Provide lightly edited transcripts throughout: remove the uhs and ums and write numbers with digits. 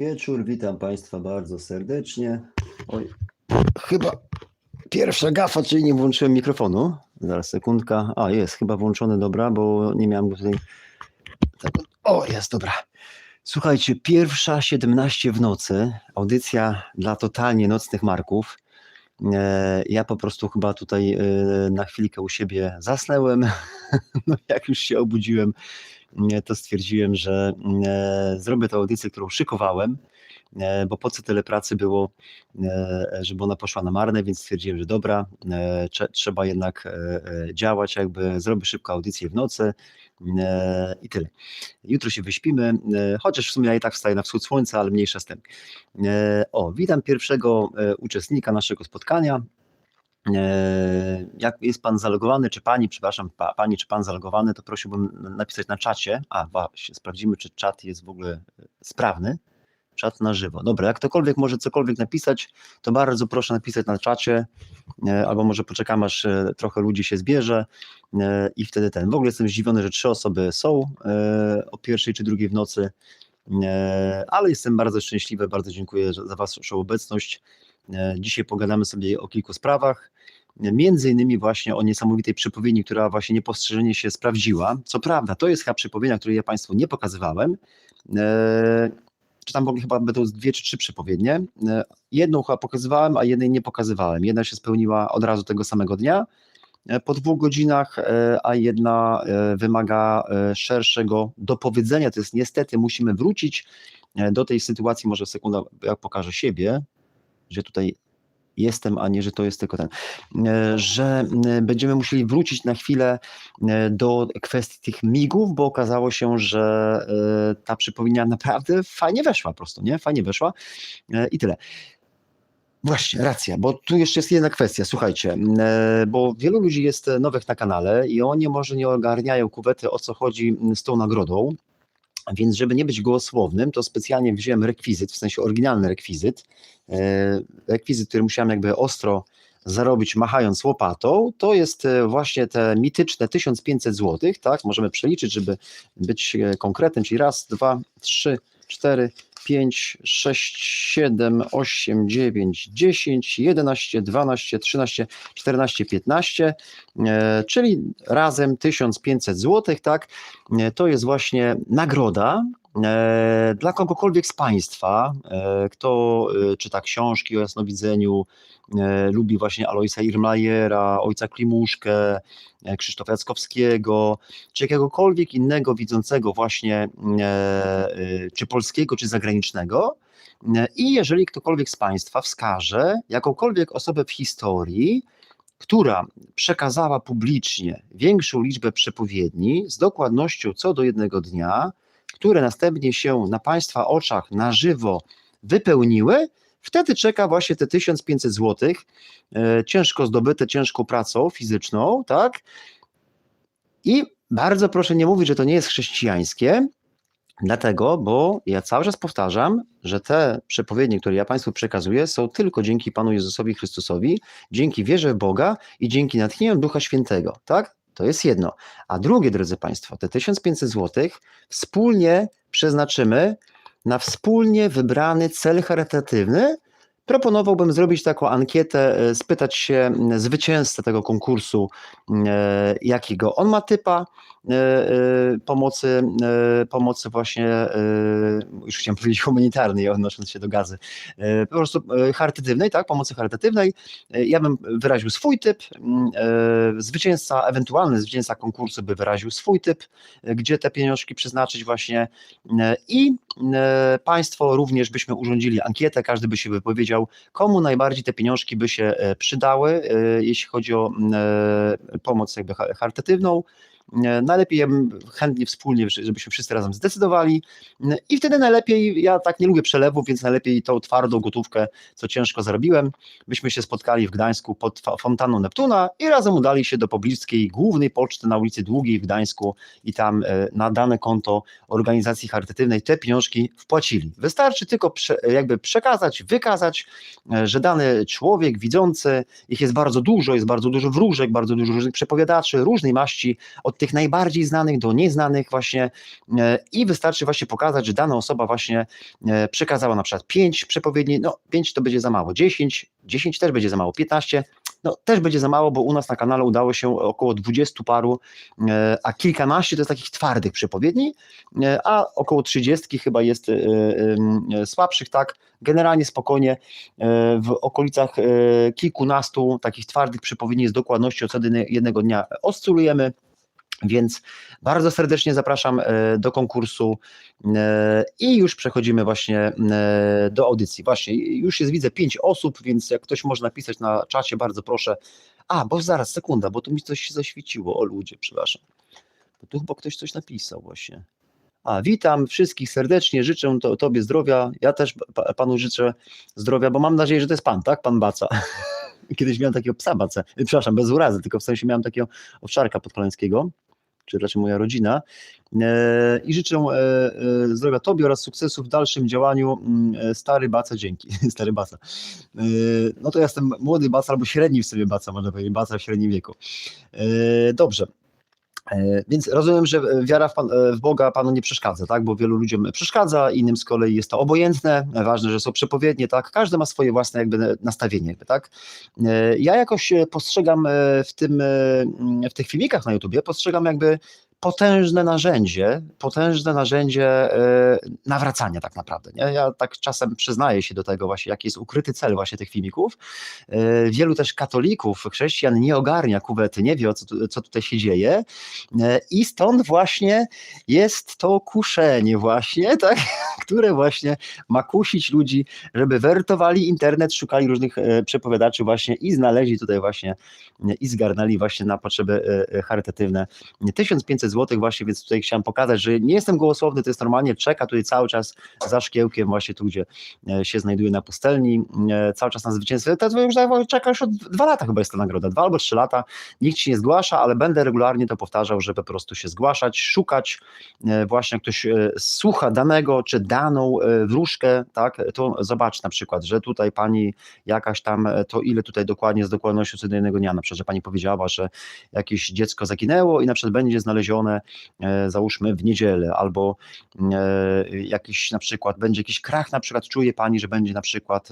Wieczór, witam Państwa bardzo serdecznie. Oj, chyba pierwsza gafa, czyli nie włączyłem mikrofonu. Zaraz, sekundka. A, jest chyba włączony, dobra, bo nie miałem go tutaj. Tak, o, jest, dobra. Słuchajcie, 1:17 w nocy, audycja dla totalnie nocnych Marków. Ja po prostu chyba tutaj na chwilkę u siebie zasnęłem. No, jak już się obudziłem, to stwierdziłem, że zrobię tę audycję, którą szykowałem, bo po co tyle pracy było, żeby ona poszła na marne, więc stwierdziłem, że dobra, trzeba jednak działać, jakby zrobię szybko audycję w nocy i tyle. Jutro się wyśpimy, chociaż w sumie ja i tak wstaję na wschód słońca, ale mniejsza z tym. Witam pierwszego uczestnika naszego spotkania. Jak jest pan zalogowany, czy pani, przepraszam, pani, czy pan zalogowany, to prosiłbym napisać na czacie. Właśnie, sprawdzimy, czy czat jest w ogóle sprawny. Czat na żywo. Dobra, jak ktokolwiek może cokolwiek napisać, to bardzo proszę napisać na czacie, albo może poczekam, aż trochę ludzi się zbierze i wtedy w ogóle jestem zdziwiony, że 3 osoby są o 1 czy 2 w nocy, ale jestem bardzo szczęśliwy, bardzo dziękuję za waszą obecność. Dzisiaj pogadamy sobie o kilku sprawach, między innymi właśnie o niesamowitej przepowiedni, która właśnie niepostrzeżenie się sprawdziła. Co prawda, to jest chyba przepowiednia, której ja Państwu nie pokazywałem, czy tam w ogóle chyba będą 2 czy 3 przepowiednie. Jedną chyba pokazywałem, a jednej nie pokazywałem. Jedna się spełniła od razu tego samego dnia, po 2 godzinach, a jedna wymaga szerszego dopowiedzenia. To jest niestety, musimy wrócić do tej sytuacji, może sekunda, jak pokażę siebie, że tutaj jestem, a nie, że to jest tylko że będziemy musieli wrócić na chwilę do kwestii tych migów, bo okazało się, że ta przepowiednia naprawdę fajnie weszła po prostu, nie? Fajnie weszła i tyle. Właśnie, racja, bo tu jeszcze jest jedna kwestia, słuchajcie, bo wielu ludzi jest nowych na kanale i oni może nie ogarniają kuwety, o co chodzi z tą nagrodą, więc żeby nie być gołosłownym, to specjalnie wziąłem rekwizyt, w sensie oryginalny rekwizyt, który musiałem jakby ostro zarobić machając łopatą, to jest właśnie te mityczne 1500 zł, tak, możemy przeliczyć, żeby być konkretnym, czyli 1, 2, 3, 4, 5, 6, 7, 8, 9, 10, 11, 12, 13, 14, 15, czyli razem 1500 zł, tak, to jest właśnie nagroda dla kogokolwiek z Państwa, kto czyta książki o jasnowidzeniu, lubi właśnie Alojsa Irmajera, ojca Klimuszkę, Krzysztofa Jackowskiego, czy jakiegokolwiek innego widzącego właśnie, czy polskiego, czy zagranicznego. I jeżeli ktokolwiek z Państwa wskaże jakąkolwiek osobę w historii, która przekazała publicznie większą liczbę przepowiedni z dokładnością co do jednego dnia, które następnie się na Państwa oczach na żywo wypełniły, wtedy czeka właśnie te 1500 zł, ciężko zdobyte, ciężką pracą fizyczną, tak? I bardzo proszę nie mówić, że to nie jest chrześcijańskie, dlatego, bo ja cały czas powtarzam, że te przepowiednie, które ja Państwu przekazuję, są tylko dzięki Panu Jezusowi Chrystusowi, dzięki wierze w Boga i dzięki natchnieniu Ducha Świętego, tak? To jest jedno. A drugie, drodzy Państwo, te 1500 zł wspólnie przeznaczymy na wspólnie wybrany cel charytatywny. Proponowałbym zrobić taką ankietę, spytać się zwycięzcę tego konkursu, jakiego on ma typa pomocy właśnie, już chciałem powiedzieć humanitarnej, odnosząc się do gazy, po prostu charytatywnej, tak, pomocy charytatywnej. Ja bym wyraził swój typ, ewentualny zwycięzca konkursu by wyraził swój typ, gdzie te pieniążki przeznaczyć właśnie i Państwo również byśmy urządzili ankietę, każdy by się wypowiedział, komu najbardziej te pieniążki by się przydały, jeśli chodzi o pomoc jakby charytatywną. Najlepiej ja bym chętnie wspólnie, żebyśmy wszyscy razem zdecydowali i wtedy najlepiej, ja tak nie lubię przelewów, więc najlepiej tą twardą gotówkę, co ciężko zarobiłem, byśmy się spotkali w Gdańsku pod fontanną Neptuna i razem udali się do pobliskiej głównej poczty na ulicy Długiej w Gdańsku i tam na dane konto organizacji charytatywnej te pieniążki wpłacili. Wystarczy tylko jakby przekazać, wykazać, że dany człowiek widzący, ich jest bardzo dużo wróżek, bardzo dużo różnych przepowiadaczy, różnej maści, od tych najbardziej znanych do nieznanych właśnie i wystarczy właśnie pokazać, że dana osoba właśnie przekazała na przykład 5 przepowiedni, no 5 to będzie za mało, 10 też będzie za mało, 15 no też będzie za mało, bo u nas na kanale udało się około 20 paru, a kilkanaście to jest takich twardych przepowiedni, a około 30 chyba jest słabszych, tak, generalnie spokojnie w okolicach kilkunastu takich twardych przepowiedni z dokładnością co jednego dnia oscylujemy, więc bardzo serdecznie zapraszam do konkursu i już przechodzimy właśnie do audycji. Właśnie już jest, widzę 5 osób, więc jak ktoś może napisać na czacie, bardzo proszę. Bo zaraz, sekunda, bo tu mi coś się zaświeciło. O ludzie, przepraszam. Bo tu chyba ktoś coś napisał właśnie. Witam wszystkich serdecznie, życzę Tobie zdrowia. Ja też Panu życzę zdrowia, bo mam nadzieję, że to jest Pan, tak? Pan Baca. Kiedyś miałem takiego psa Bacę, przepraszam, bez urazy, tylko w sensie miałem takiego owczarka podkoleńskiego, czy raczej moja rodzina, i życzę zdrowia Tobie oraz sukcesu w dalszym działaniu. Stary Baca, dzięki. Stary Baca. No to ja jestem młody Baca, albo średni w sobie Baca, można powiedzieć, Baca w średnim wieku. Dobrze. Więc rozumiem, że wiara w Boga Panu nie przeszkadza, tak? Bo wielu ludziom przeszkadza, innym z kolei jest to obojętne, ważne, że są przepowiednie, tak? Każdy ma swoje własne jakby nastawienie, tak? Ja jakoś postrzegam w tych filmikach na YouTubie, postrzegam jakby potężne narzędzie nawracania tak naprawdę. Nie? Ja tak czasem przyznaję się do tego właśnie, jaki jest ukryty cel właśnie tych filmików. Wielu też katolików, chrześcijan nie ogarnia kuwety, nie wie co tutaj się dzieje i stąd właśnie jest to kuszenie właśnie, tak, które właśnie ma kusić ludzi, żeby wertowali internet, szukali różnych przepowiadaczy właśnie i znaleźli tutaj właśnie i zgarnęli właśnie na potrzeby charytatywne 1500 zł właśnie, więc tutaj chciałem pokazać, że nie jestem gołosłowny, to jest normalnie, czeka tutaj cały czas za szkiełkiem właśnie tu, gdzie się znajduje na pustelni, cały czas na zwycięstwo. To już czeka już od 2 lata chyba jest ta nagroda, 2 albo 3 lata, nikt się nie zgłasza, ale będę regularnie to powtarzał, żeby po prostu się zgłaszać, szukać, właśnie jak ktoś słucha danego czy daną wróżkę, tak, to zobacz na przykład, że tutaj pani jakaś tam, to ile tutaj dokładnie z dokładnością co do jednego dnia, na przykład, że pani powiedziała, że jakieś dziecko zaginęło i na przykład będzie znalezione, załóżmy w niedzielę, albo jakiś na przykład, będzie jakiś krach, na przykład czuje pani, że będzie na przykład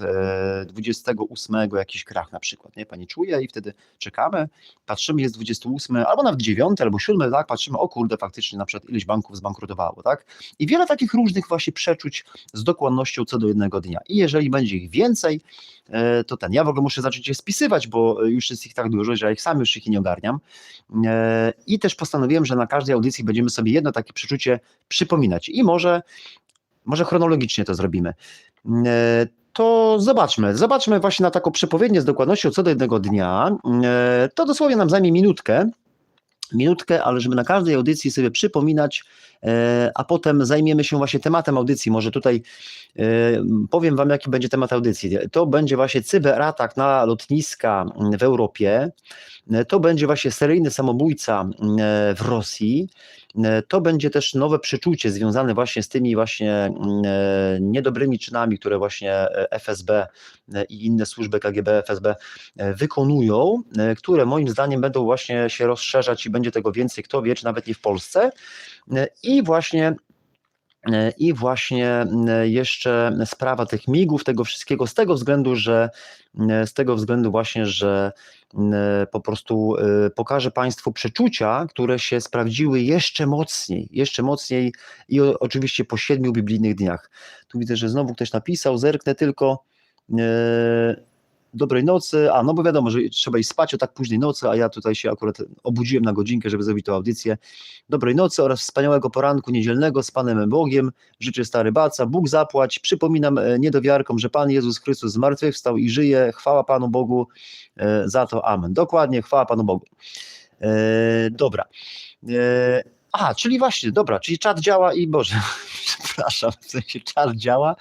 28 jakiś krach na przykład, nie? Pani czuje i wtedy czekamy, patrzymy, jest 28, albo nawet 9, albo 7, tak, patrzymy, o kurde, faktycznie na przykład ileś banków zbankrutowało, tak? I wiele takich różnych właśnie przeczuć z dokładnością co do jednego dnia. I jeżeli będzie ich więcej, to ja w ogóle muszę zacząć je spisywać, bo już jest ich tak dużo, że ja sam już ich nie ogarniam. I też postanowiłem, że na każdej audycji będziemy sobie jedno takie przeczucie przypominać i może chronologicznie to zrobimy. To zobaczmy właśnie na taką przepowiednię z dokładnością co do jednego dnia. To dosłownie nam zajmie minutkę, ale żeby na każdej audycji sobie przypominać, a potem zajmiemy się właśnie tematem audycji. Może tutaj powiem Wam, jaki będzie temat audycji. To będzie właśnie cyberatak na lotniska w Europie, to będzie właśnie seryjny samobójca w Rosji, to będzie też nowe przeczucie związane właśnie z tymi właśnie niedobrymi czynami, które właśnie FSB i inne służby KGB, FSB wykonują, które moim zdaniem będą właśnie się rozszerzać i będzie tego więcej, kto wie, czy nawet nie w Polsce. I właśnie jeszcze sprawa tych migów, tego wszystkiego, z tego względu właśnie, że po prostu pokażę Państwu przeczucia, które się sprawdziły jeszcze mocniej i oczywiście po 7 biblijnych dniach. Tu widzę, że znowu ktoś napisał, zerknę tylko. Dobrej nocy, no bo wiadomo, że trzeba iść spać o tak późnej nocy, a ja tutaj się akurat obudziłem na godzinkę, żeby zrobić tę audycję. Dobrej nocy oraz wspaniałego poranku niedzielnego z Panem Bogiem. Życzę stary Baca, Bóg zapłać. Przypominam niedowiarkom, że Pan Jezus Chrystus zmartwychwstał i żyje. Chwała Panu Bogu za to. Amen. Dokładnie, chwała Panu Bogu. Dobra. Czyli właśnie, dobra, czyli czat działa i Boże, przepraszam, w sensie czat działa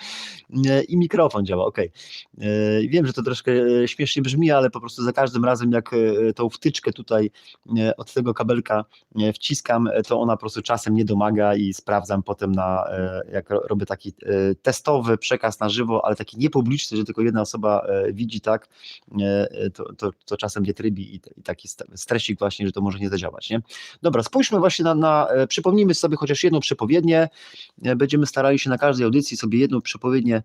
i mikrofon działa, okej. Wiem, że to troszkę śmiesznie brzmi, ale po prostu za każdym razem jak tą wtyczkę tutaj od tego kabelka wciskam, to ona po prostu czasem nie domaga i sprawdzam potem jak robię taki testowy przekaz na żywo, ale taki niepubliczny, że tylko jedna osoba widzi, tak, to czasem nie trybi i taki stresik właśnie, że to może nie zadziałać, nie? Dobra, spójrzmy właśnie przypomnijmy sobie chociaż jedną przepowiednię, będziemy starali się na każdej audycji sobie jedną przepowiednię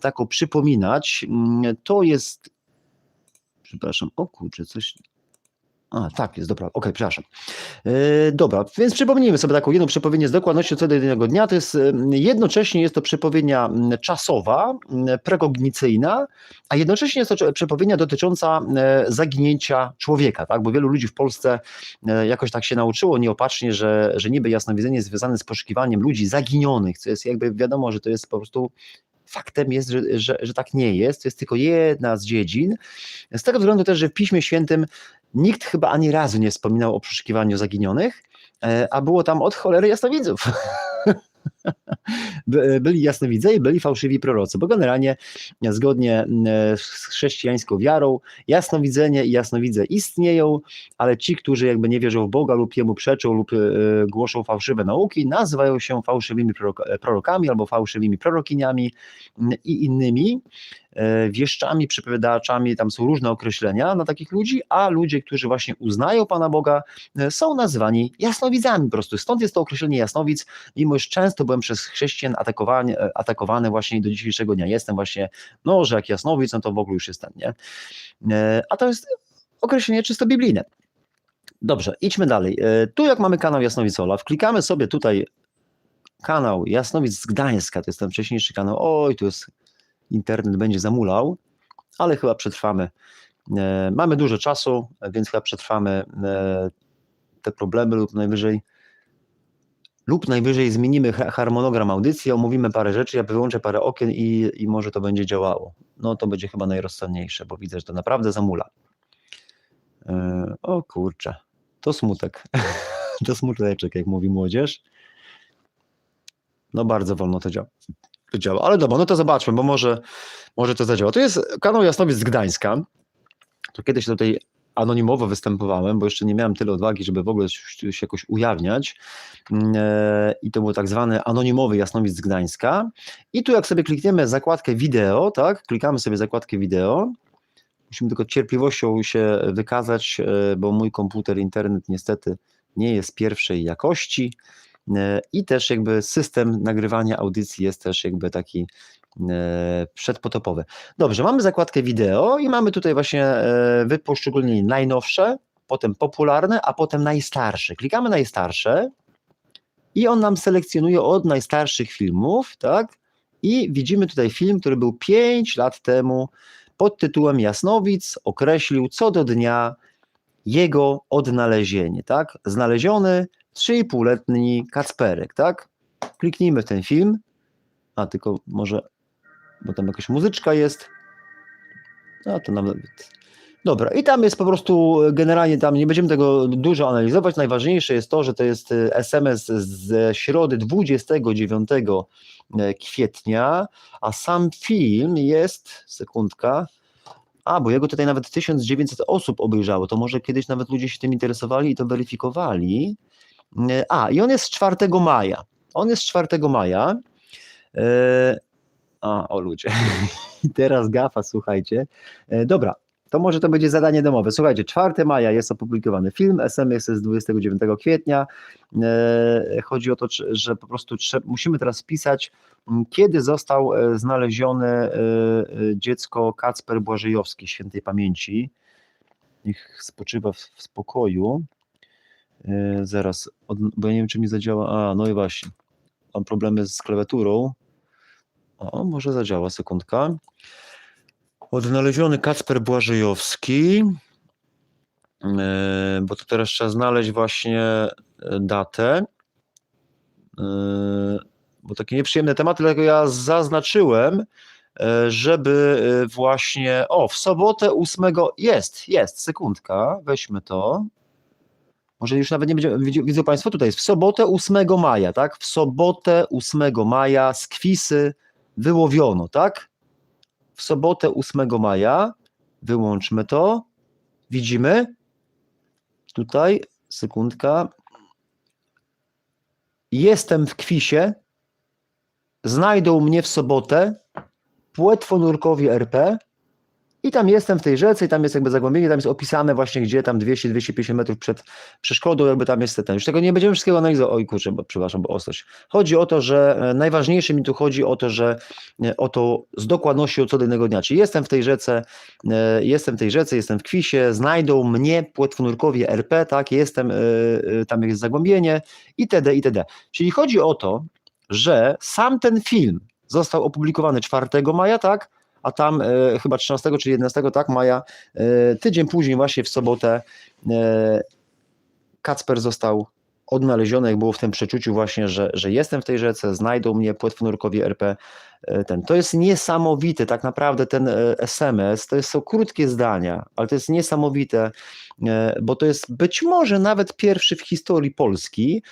taką przypominać. To jest, przepraszam, o kurczę, coś... tak jest, dobra, okej, przepraszam. Dobra, więc przypomnijmy sobie taką jedną przepowiednię z dokładnością co do jednego dnia. To jest jednocześnie jest to przepowiednia czasowa, prekognicyjna, a jednocześnie jest to przepowiednia dotycząca zaginięcia człowieka, tak? Bo wielu ludzi w Polsce jakoś tak się nauczyło nieopatrznie, że niby jasnowidzenie jest związane z poszukiwaniem ludzi zaginionych, co jest jakby wiadomo, że to jest po prostu faktem jest, że tak nie jest, to jest tylko jedna z dziedzin. Z tego względu też, że w Piśmie Świętym nikt chyba ani razu nie wspominał o poszukiwaniu zaginionych, a było tam od cholery jasnowidzów. Byli jasnowidze i byli fałszywi prorocy, bo generalnie zgodnie z chrześcijańską wiarą jasnowidzenie i jasnowidze istnieją, ale ci, którzy jakby nie wierzą w Boga lub Jemu przeczą lub głoszą fałszywe nauki, nazywają się fałszywymi prorokami albo fałszywymi prorokiniami i innymi wieszczami, przepowiadaczami, tam są różne określenia na takich ludzi, a ludzie, którzy właśnie uznają Pana Boga, są nazywani jasnowidzami po prostu. Stąd jest to określenie jasnowidz, mimo iż często byłem przez chrześcijan atakowany właśnie do dzisiejszego dnia. Jestem właśnie, że jak jasnowidz, no to w ogóle już jestem, nie? A to jest określenie czysto biblijne. Dobrze, idźmy dalej. Tu jak mamy kanał Jasnowic Olaf, klikamy sobie tutaj kanał Jasnowic z Gdańska, to jest ten wcześniejszy kanał, tu jest internet będzie zamulał, ale chyba przetrwamy. Mamy dużo czasu, więc chyba przetrwamy te problemy lub najwyżej zmienimy harmonogram audycji, omówimy parę rzeczy, ja wyłączę parę okien i może to będzie działało. No to będzie chyba najrozsądniejsze, bo widzę, że to naprawdę zamula. O kurczę, to smutek. To smuteczek, jak mówi młodzież. No bardzo wolno to działa. Ale dobra, no to zobaczmy, bo może to zadziała. To jest kanał Jasnowic z Gdańska. To kiedyś tutaj anonimowo występowałem, bo jeszcze nie miałem tyle odwagi, żeby w ogóle się jakoś ujawniać. I to był tak zwany anonimowy Jasnowic z Gdańska. I tu jak sobie klikniemy zakładkę wideo, tak? Klikamy sobie zakładkę wideo. Musimy tylko cierpliwością się wykazać, bo mój komputer, internet niestety nie jest pierwszej jakości. I też jakby system nagrywania audycji jest też jakby taki przedpotopowy. Dobrze, mamy zakładkę wideo i mamy tutaj właśnie wyposzczególnienie najnowsze, potem popularne, a potem najstarsze. Klikamy najstarsze i on nam selekcjonuje od najstarszych filmów, tak? I widzimy tutaj film, który był 5 lat temu pod tytułem Jasnowic określił co do dnia jego odnalezienie, tak? Znaleziony 3,5-letni Kacperek, tak? Kliknijmy w ten film, tylko może, bo tam jakaś muzyczka jest, to nawet... Dobra, i tam jest po prostu generalnie tam, nie będziemy tego dużo analizować, najważniejsze jest to, że to jest SMS z środy 29 kwietnia, a sam film jest, sekundka, bo jego tutaj nawet 1900 osób obejrzało, to może kiedyś nawet ludzie się tym interesowali i to weryfikowali. I on jest 4 maja. O ludzie. I teraz gafa, słuchajcie. Dobra, to może to będzie zadanie domowe. Słuchajcie, 4 maja jest opublikowany film, SMS jest z 29 kwietnia. Chodzi o to, że po prostu musimy teraz wpisać, kiedy został znaleziony dziecko Kacper Błażejowski, świętej pamięci. Niech spoczywa w spokoju. Zaraz, bo ja nie wiem, czy mi zadziała. No i właśnie, mam problemy z klawiaturą. Może zadziała, sekundka. Odnaleziony Kacper Błażejowski, bo to teraz trzeba znaleźć właśnie datę, bo takie nieprzyjemne tematy, dlatego ja zaznaczyłem, żeby właśnie, w sobotę 8, jest, sekundka, weźmy to. może już nawet nie będzie, widzą Państwo, tutaj jest w sobotę 8 maja, tak? W sobotę 8 maja z Kwisy wyłowiono, tak? W sobotę 8 maja, wyłączmy to, widzimy, tutaj, sekundka, jestem w Kwisie, znajdą mnie w sobotę płetwonurkowie RP i tam jestem w tej rzece i tam jest jakby zagłębienie, tam jest opisane właśnie gdzie, tam 200-250 metrów przed przeszkodą, jakby tam jest ten. Już tego nie będziemy wszystkiego analizować, oj kurczę, przepraszam, bo ostrość. Chodzi o to, że najważniejsze mi tu chodzi o to, że o to z dokładnością co do innego dnia, czyli jestem w tej rzece, jestem w Kwisie, znajdą mnie płetwonurkowie RP, tak, jestem, tam jest zagłębienie itd., itd. Czyli chodzi o to, że sam ten film został opublikowany 4 maja, tak, a tam chyba 13 czy 11 tak, maja, tydzień później właśnie w sobotę Kacper został odnaleziony, jak było w tym przeczuciu właśnie, że jestem w tej rzece, znajdą mnie płetwonurkowie RP. To jest niesamowite, tak naprawdę ten SMS, są krótkie zdania, ale to jest niesamowite, bo to jest być może nawet pierwszy w historii Polski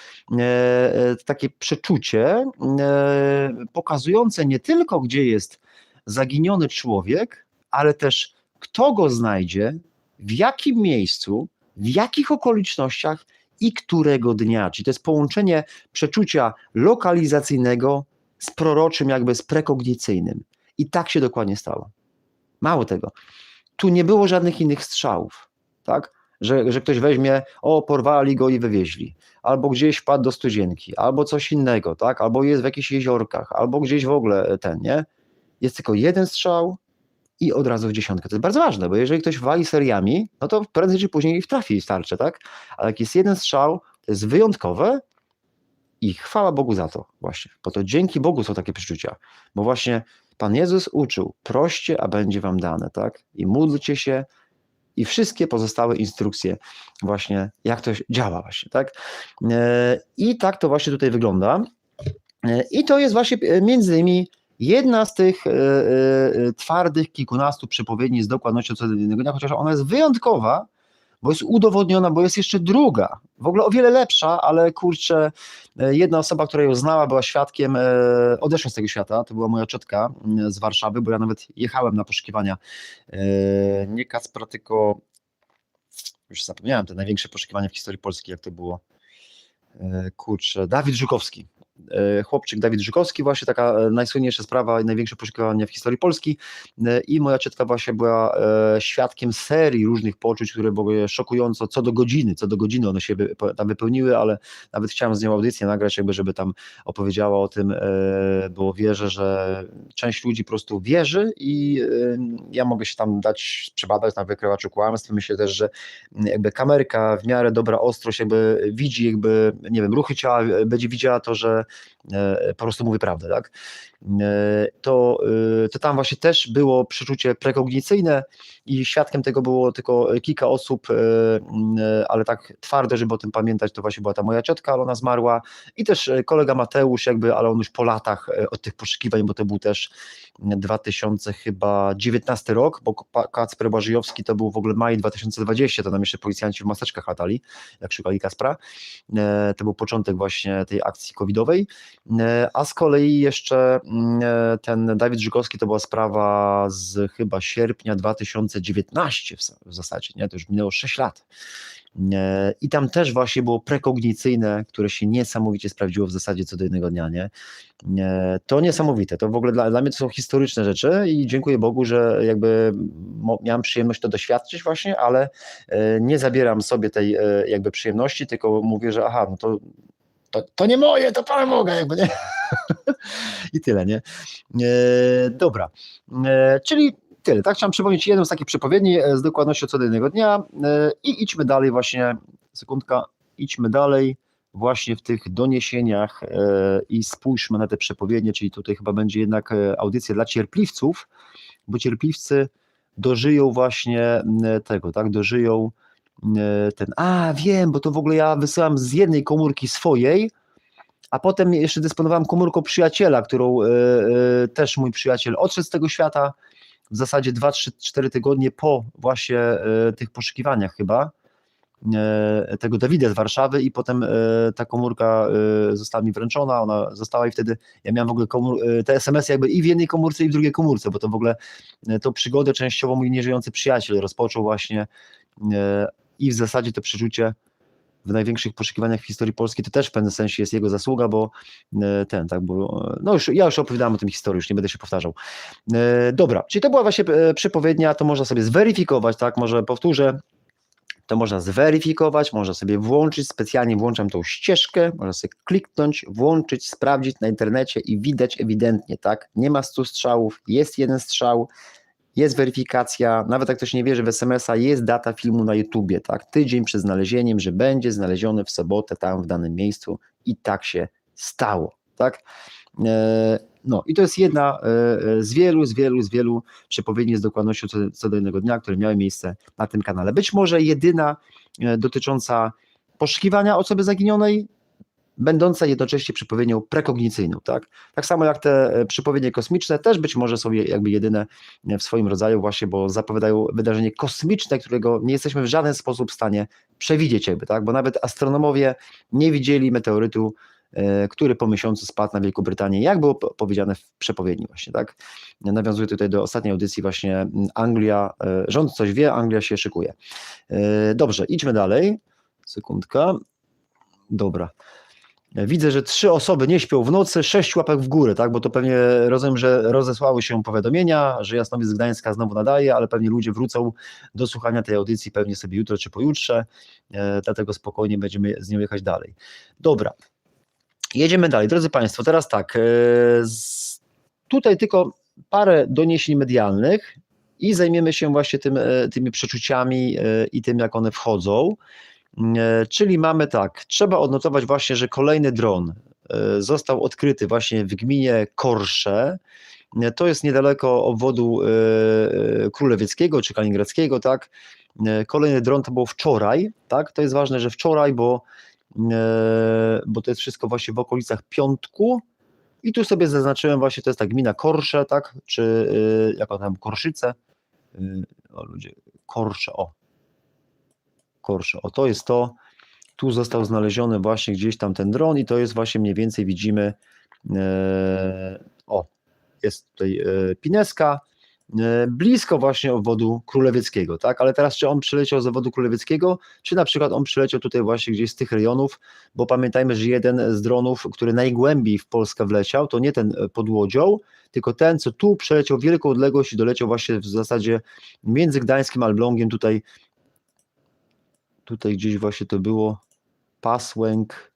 takie przeczucie pokazujące nie tylko gdzie jest zaginiony człowiek, ale też kto go znajdzie, w jakim miejscu, w jakich okolicznościach i którego dnia. Czyli to jest połączenie przeczucia lokalizacyjnego z proroczym, jakby z prekognicyjnym. I tak się dokładnie stało. Mało tego, tu nie było żadnych innych strzałów, tak? Że ktoś weźmie, porwali go i wywieźli, albo gdzieś wpadł do studzienki, albo coś innego, tak? Albo jest w jakichś jeziorkach, albo gdzieś w ogóle nie? Jest tylko jeden strzał i od razu w dziesiątkę. To jest bardzo ważne, bo jeżeli ktoś wali seriami, no to prędzej czy później trafi i starczy, tak? Ale jak jest jeden strzał, to jest wyjątkowe i chwała Bogu za to właśnie, bo to dzięki Bogu są takie przeczucia, bo właśnie Pan Jezus uczył, proście, a będzie wam dane, tak? I módlcie się i wszystkie pozostałe instrukcje właśnie, jak to działa właśnie, tak? I tak to właśnie tutaj wygląda. I to jest właśnie między innymi jedna z tych twardych kilkunastu przepowiedni z dokładnością co do innego dnia, chociaż ona jest wyjątkowa, bo jest udowodniona, bo jest jeszcze druga, w ogóle o wiele lepsza, ale kurczę, jedna osoba, która ją znała, była świadkiem, odeszła z tego świata, to była moja ciotka z Warszawy, bo ja nawet jechałem na poszukiwania, nie Kacpra, tylko już zapomniałem, te największe poszukiwania w historii Polski, jak to było, kurczę, Dawid Żukowski. Chłopczyk Dawid Żukowski, właśnie taka najsłynniejsza sprawa i największe poszukiwania w historii Polski i moja ciotka właśnie była świadkiem serii różnych poczuć, które były szokująco co do godziny one się tam wypełniły, ale nawet chciałem z nią audycję nagrać, jakby żeby tam opowiedziała o tym, bo wierzę, że część ludzi po prostu wierzy i ja mogę się tam dać, przebadać na wykrywaczu kłamstw. Myślę też, że jakby kamerka w miarę dobra ostrość jakby widzi jakby, nie wiem, ruchy ciała, będzie widziała to, że po prostu mówię prawdę, tak? To tam właśnie też było przeczucie prekognicyjne i świadkiem tego było tylko kilka osób, ale tak twardo, żeby o tym pamiętać, to właśnie była ta moja ciotka, ale ona zmarła i też kolega Mateusz jakby, ale on już po latach od tych poszukiwań, bo to był też 2019 rok, bo Kacper Błażyjowski to był w ogóle maj 2020, to nam jeszcze policjanci w maseczkach latali, jak szukali Kacpra. To był początek właśnie tej akcji covidowej, a z kolei jeszcze ten Dawid Żukowski to była sprawa z chyba sierpnia 2019 w zasadzie, nie? To już minęło 6 lat. I tam też właśnie było prekognicyjne, które się niesamowicie sprawdziło w zasadzie co do jednego dnia, nie? To niesamowite, to w ogóle dla mnie to są historyczne rzeczy i dziękuję Bogu, że jakby miałem przyjemność to doświadczyć właśnie, ale nie zabieram sobie tej jakby przyjemności, tylko mówię, że aha, no to nie moje, to Pana mogę, jakby, nie? I tyle, nie? Dobra, czyli tyle, tak? Chciałem przypomnieć jedną z takich przepowiedni z dokładnością co do jednego dnia i idźmy dalej właśnie, sekundka, idźmy dalej właśnie w tych doniesieniach i spójrzmy na te przepowiednie, czyli tutaj chyba będzie jednak audycja dla cierpliwców, bo cierpliwcy dożyją właśnie tego, tak? Dożyją wiem, bo to w ogóle ja wysyłam z jednej komórki swojej, a potem jeszcze dysponowałem komórką przyjaciela, którą też mój przyjaciel odszedł z tego świata w zasadzie 2-3-4 tygodnie po właśnie tych poszukiwaniach chyba. tego Dawida z Warszawy i potem ta komórka została mi wręczona, ona została i wtedy ja miałem w ogóle te SMS-y jakby i w jednej komórce i w drugiej komórce, bo to w ogóle tą przygodę częściowo mój nieżyjący przyjaciel rozpoczął właśnie i w zasadzie to przeczucie w największych poszukiwaniach w historii Polski to też w pewnym sensie jest jego zasługa, bo ja już opowiadałem o tym historii, już nie będę się powtarzał. Dobra, czyli to była właśnie przepowiednia, to można sobie zweryfikować, tak, może powtórzę, to można zweryfikować, można sobie włączyć, specjalnie włączam tą ścieżkę, można sobie kliknąć, włączyć, sprawdzić na internecie i widać ewidentnie, tak, nie ma 100 strzałów, jest jeden strzał, jest weryfikacja, nawet jak ktoś nie wierzy w SMS-a, jest data filmu na YouTubie, tak, tydzień przed znalezieniem, że będzie znaleziony w sobotę tam w danym miejscu i tak się stało, tak. No i to jest jedna z wielu przepowiedni z dokładnością co do jednego dnia, które miały miejsce na tym kanale. Być może jedyna dotycząca poszukiwania osoby zaginionej, będąca jednocześnie przepowiednią prekognicyjną, tak? Tak samo jak te przepowiednie kosmiczne też być może są jakby jedyne w swoim rodzaju właśnie, bo zapowiadają wydarzenie kosmiczne, którego nie jesteśmy w żaden sposób w stanie przewidzieć jakby, tak? Bo nawet astronomowie nie widzieli meteorytu, który po miesiącu spadł na Wielką Brytanię, jak było powiedziane w przepowiedni właśnie, tak? Nawiązuję tutaj do ostatniej audycji właśnie Anglia, rząd coś wie, Anglia się szykuje. Dobrze, idźmy dalej. Sekundka. Dobra. Widzę, że 3 osoby nie śpią w nocy, 6 łapek w górę, tak? Bo to pewnie rozumiem, że rozesłały się powiadomienia, że Jasnowic z Gdańska znowu nadaje, ale pewnie ludzie wrócą do słuchania tej audycji pewnie sobie jutro czy pojutrze, dlatego spokojnie będziemy z nią jechać dalej. Dobra, jedziemy dalej. Drodzy Państwo, teraz tak, tutaj tylko parę doniesień medialnych i zajmiemy się właśnie tymi przeczuciami i tym, jak one wchodzą. Czyli mamy tak, trzeba odnotować właśnie, że kolejny dron został odkryty właśnie w gminie Korsze, to jest niedaleko obwodu królewieckiego czy kaliningradzkiego, tak, kolejny dron to było wczoraj, tak, to jest ważne, że wczoraj, bo to jest wszystko właśnie w okolicach piątku i tu sobie zaznaczyłem właśnie, to jest ta gmina Korsze, tak, czy jak tam Korszyce, o ludzie, Korsze, Korsze, to jest to, tu został znaleziony właśnie gdzieś tam ten dron i to jest właśnie mniej więcej widzimy, jest tutaj Pineska, blisko właśnie obwodu królewieckiego, tak, ale teraz czy on przyleciał z obwodu królewieckiego, czy na przykład on przyleciał tutaj właśnie gdzieś z tych rejonów, bo pamiętajmy, że jeden z dronów, który najgłębiej w Polskę wleciał, to nie ten pod Łodzią, tylko ten, co tu przeleciał wielką odległość i doleciał właśnie w zasadzie między Gdańskiem a Elblągiem, tutaj gdzieś właśnie to było Pasłęk,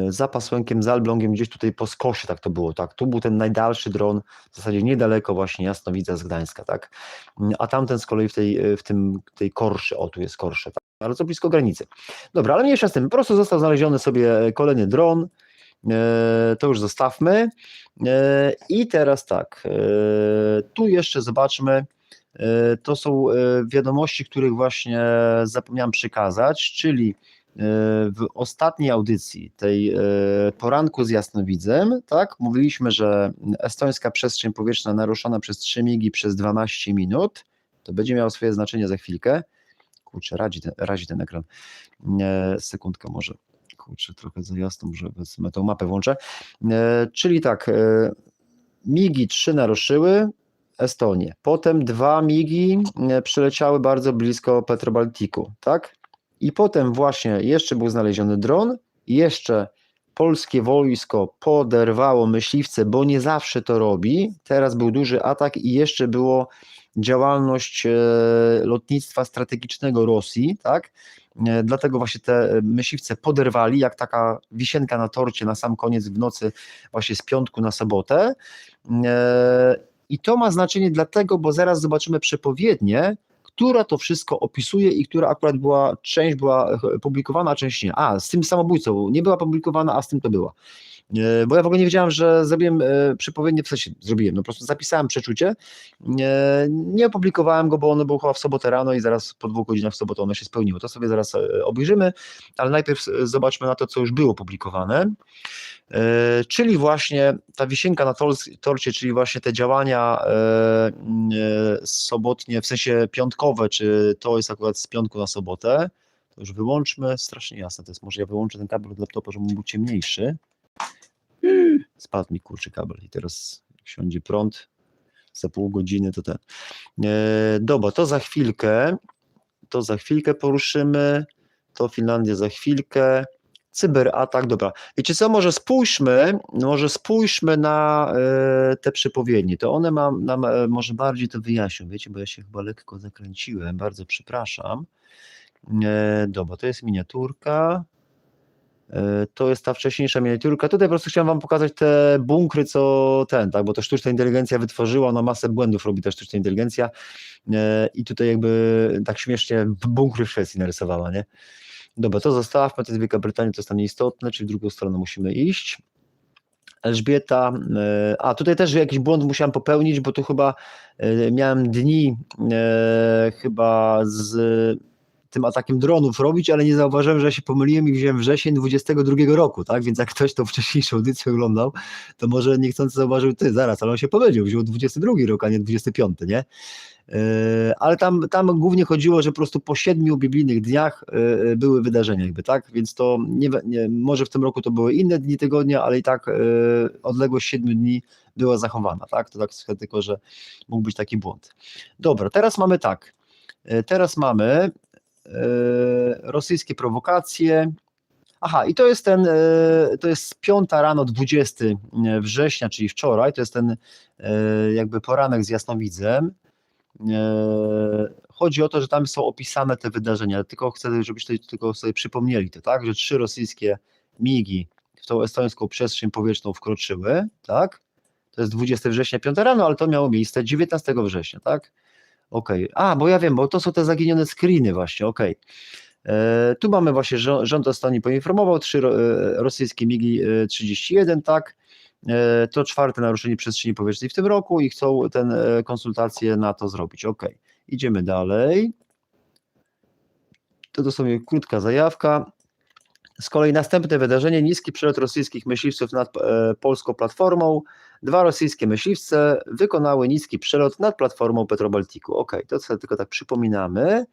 za Pasłękiem, za Elblągiem, gdzieś tutaj po skosie, tak to było, tak, tu był ten najdalszy dron, w zasadzie niedaleko właśnie Jasnowidza z Gdańska, tak, a tamten z kolei w tej Korszy, tu jest Korsze, tak, ale co blisko granicy. Dobra, ale mniejsza z tym, po prostu został znaleziony sobie kolejny dron, to już zostawmy i teraz tak, tu jeszcze zobaczmy, to są wiadomości, których właśnie zapomniałem przekazać, czyli w ostatniej audycji, tej poranku z Jasnowidzem, tak, mówiliśmy, że estońska przestrzeń powietrzna naruszona przez 3 migi przez 12 minut, to będzie miało swoje znaczenie za chwilkę. Kurczę, razi ten ekran. Sekundkę może. Kurczę, trochę za jasno, może tą mapę włączę. Czyli tak, migi 3 naruszyły Estonię, potem 2 migi przyleciały bardzo blisko Petrobaltiku, tak? I potem właśnie jeszcze był znaleziony dron, jeszcze polskie wojsko poderwało myśliwce, bo nie zawsze to robi, teraz był duży atak i jeszcze było działalność lotnictwa strategicznego Rosji, tak? Dlatego właśnie te myśliwce poderwali, jak taka wisienka na torcie na sam koniec w nocy właśnie z piątku na sobotę. I to ma znaczenie dlatego, bo zaraz zobaczymy przepowiednię, która to wszystko opisuje i która akurat część była publikowana, a część nie. Z tym samobójcą nie była publikowana, a z tym to była. Bo ja w ogóle nie wiedziałem, że zrobiłem przepowiednię, w sensie zrobiłem, po prostu zapisałem przeczucie, nie opublikowałem go, bo ono było chyba w sobotę rano i zaraz po 2 godzinach w sobotę ono się spełniło. To sobie zaraz obejrzymy, ale najpierw zobaczmy na to, co już było publikowane. Czyli właśnie ta wisienka na torcie, czyli właśnie te działania sobotnie, w sensie piątkowe, czy to jest akurat z piątku na sobotę, To już wyłączmy, strasznie jasne to jest, może ja wyłączę ten kabel od laptopa, żeby był ciemniejszy. Spadł mi kurczę kabel i teraz jak siądzie prąd za pół godziny to ten. Dobra, to za chwilkę poruszymy, to Finlandię za chwilkę, cyberatak, dobra. Wiecie co, może spójrzmy na te przepowiednie, to one nam może bardziej to wyjaśnią, wiecie, bo ja się chyba lekko zakręciłem, bardzo przepraszam. Dobra, to jest miniaturka. To jest ta wcześniejsza miniaturka. Tutaj po prostu chciałem wam pokazać te bunkry, tak, bo to sztuczna inteligencja wytworzyła, ona masę błędów robi ta sztuczna inteligencja i tutaj jakby tak śmiesznie bunkry w Szwecji narysowała, nie? Dobra, to zostawmy, to jest Wielka Brytania, to jest tam nieistotne, czyli w drugą stronę musimy iść. Elżbieta, tutaj też jakiś błąd musiałem popełnić, bo tu chyba miałem dni chyba z tym atakiem dronów robić, ale nie zauważyłem, że ja się pomyliłem i wziąłem wrzesień 22 roku, tak? Więc jak ktoś tą wcześniejszą audycję oglądał, to może niechcący zauważył, zaraz, ale on się pomylił, wziął 22 rok, a nie 25, nie? Ale tam głównie chodziło, że po prostu po 7 biblijnych dniach były wydarzenia jakby, tak? Więc to może w tym roku to były inne dni tygodnia, ale i tak odległość 7 dni była zachowana, tak? To tak tylko, że mógł być taki błąd. Dobra, teraz mamy tak. Teraz mamy rosyjskie prowokacje. Aha, i to jest 5 rano 20 września, czyli wczoraj, to jest ten jakby poranek z jasnowidzem. Chodzi o to, że tam są opisane te wydarzenia, tylko chcę, żebyście tylko sobie przypomnieli to, tak, że 3 rosyjskie migi w tą estońską przestrzeń powietrzną wkroczyły, tak, to jest 20 września, 5 rano, ale to miało miejsce 19 września, tak, okej, bo ja wiem, bo to są te zaginione screeny właśnie, okej. Tu mamy właśnie, rząd Estonii poinformował, 3 rosyjskie MiG-31, tak, to 4 naruszenie przestrzeni powietrznej w tym roku i chcą konsultacje na to zrobić. Ok, idziemy dalej. To dosłownie krótka zajawka. Z kolei następne wydarzenie, niski przelot rosyjskich myśliwców nad polską platformą. 2 rosyjskie myśliwce wykonały niski przelot nad platformą Petrobaltiku. Ok, to sobie tylko tak przypominamy.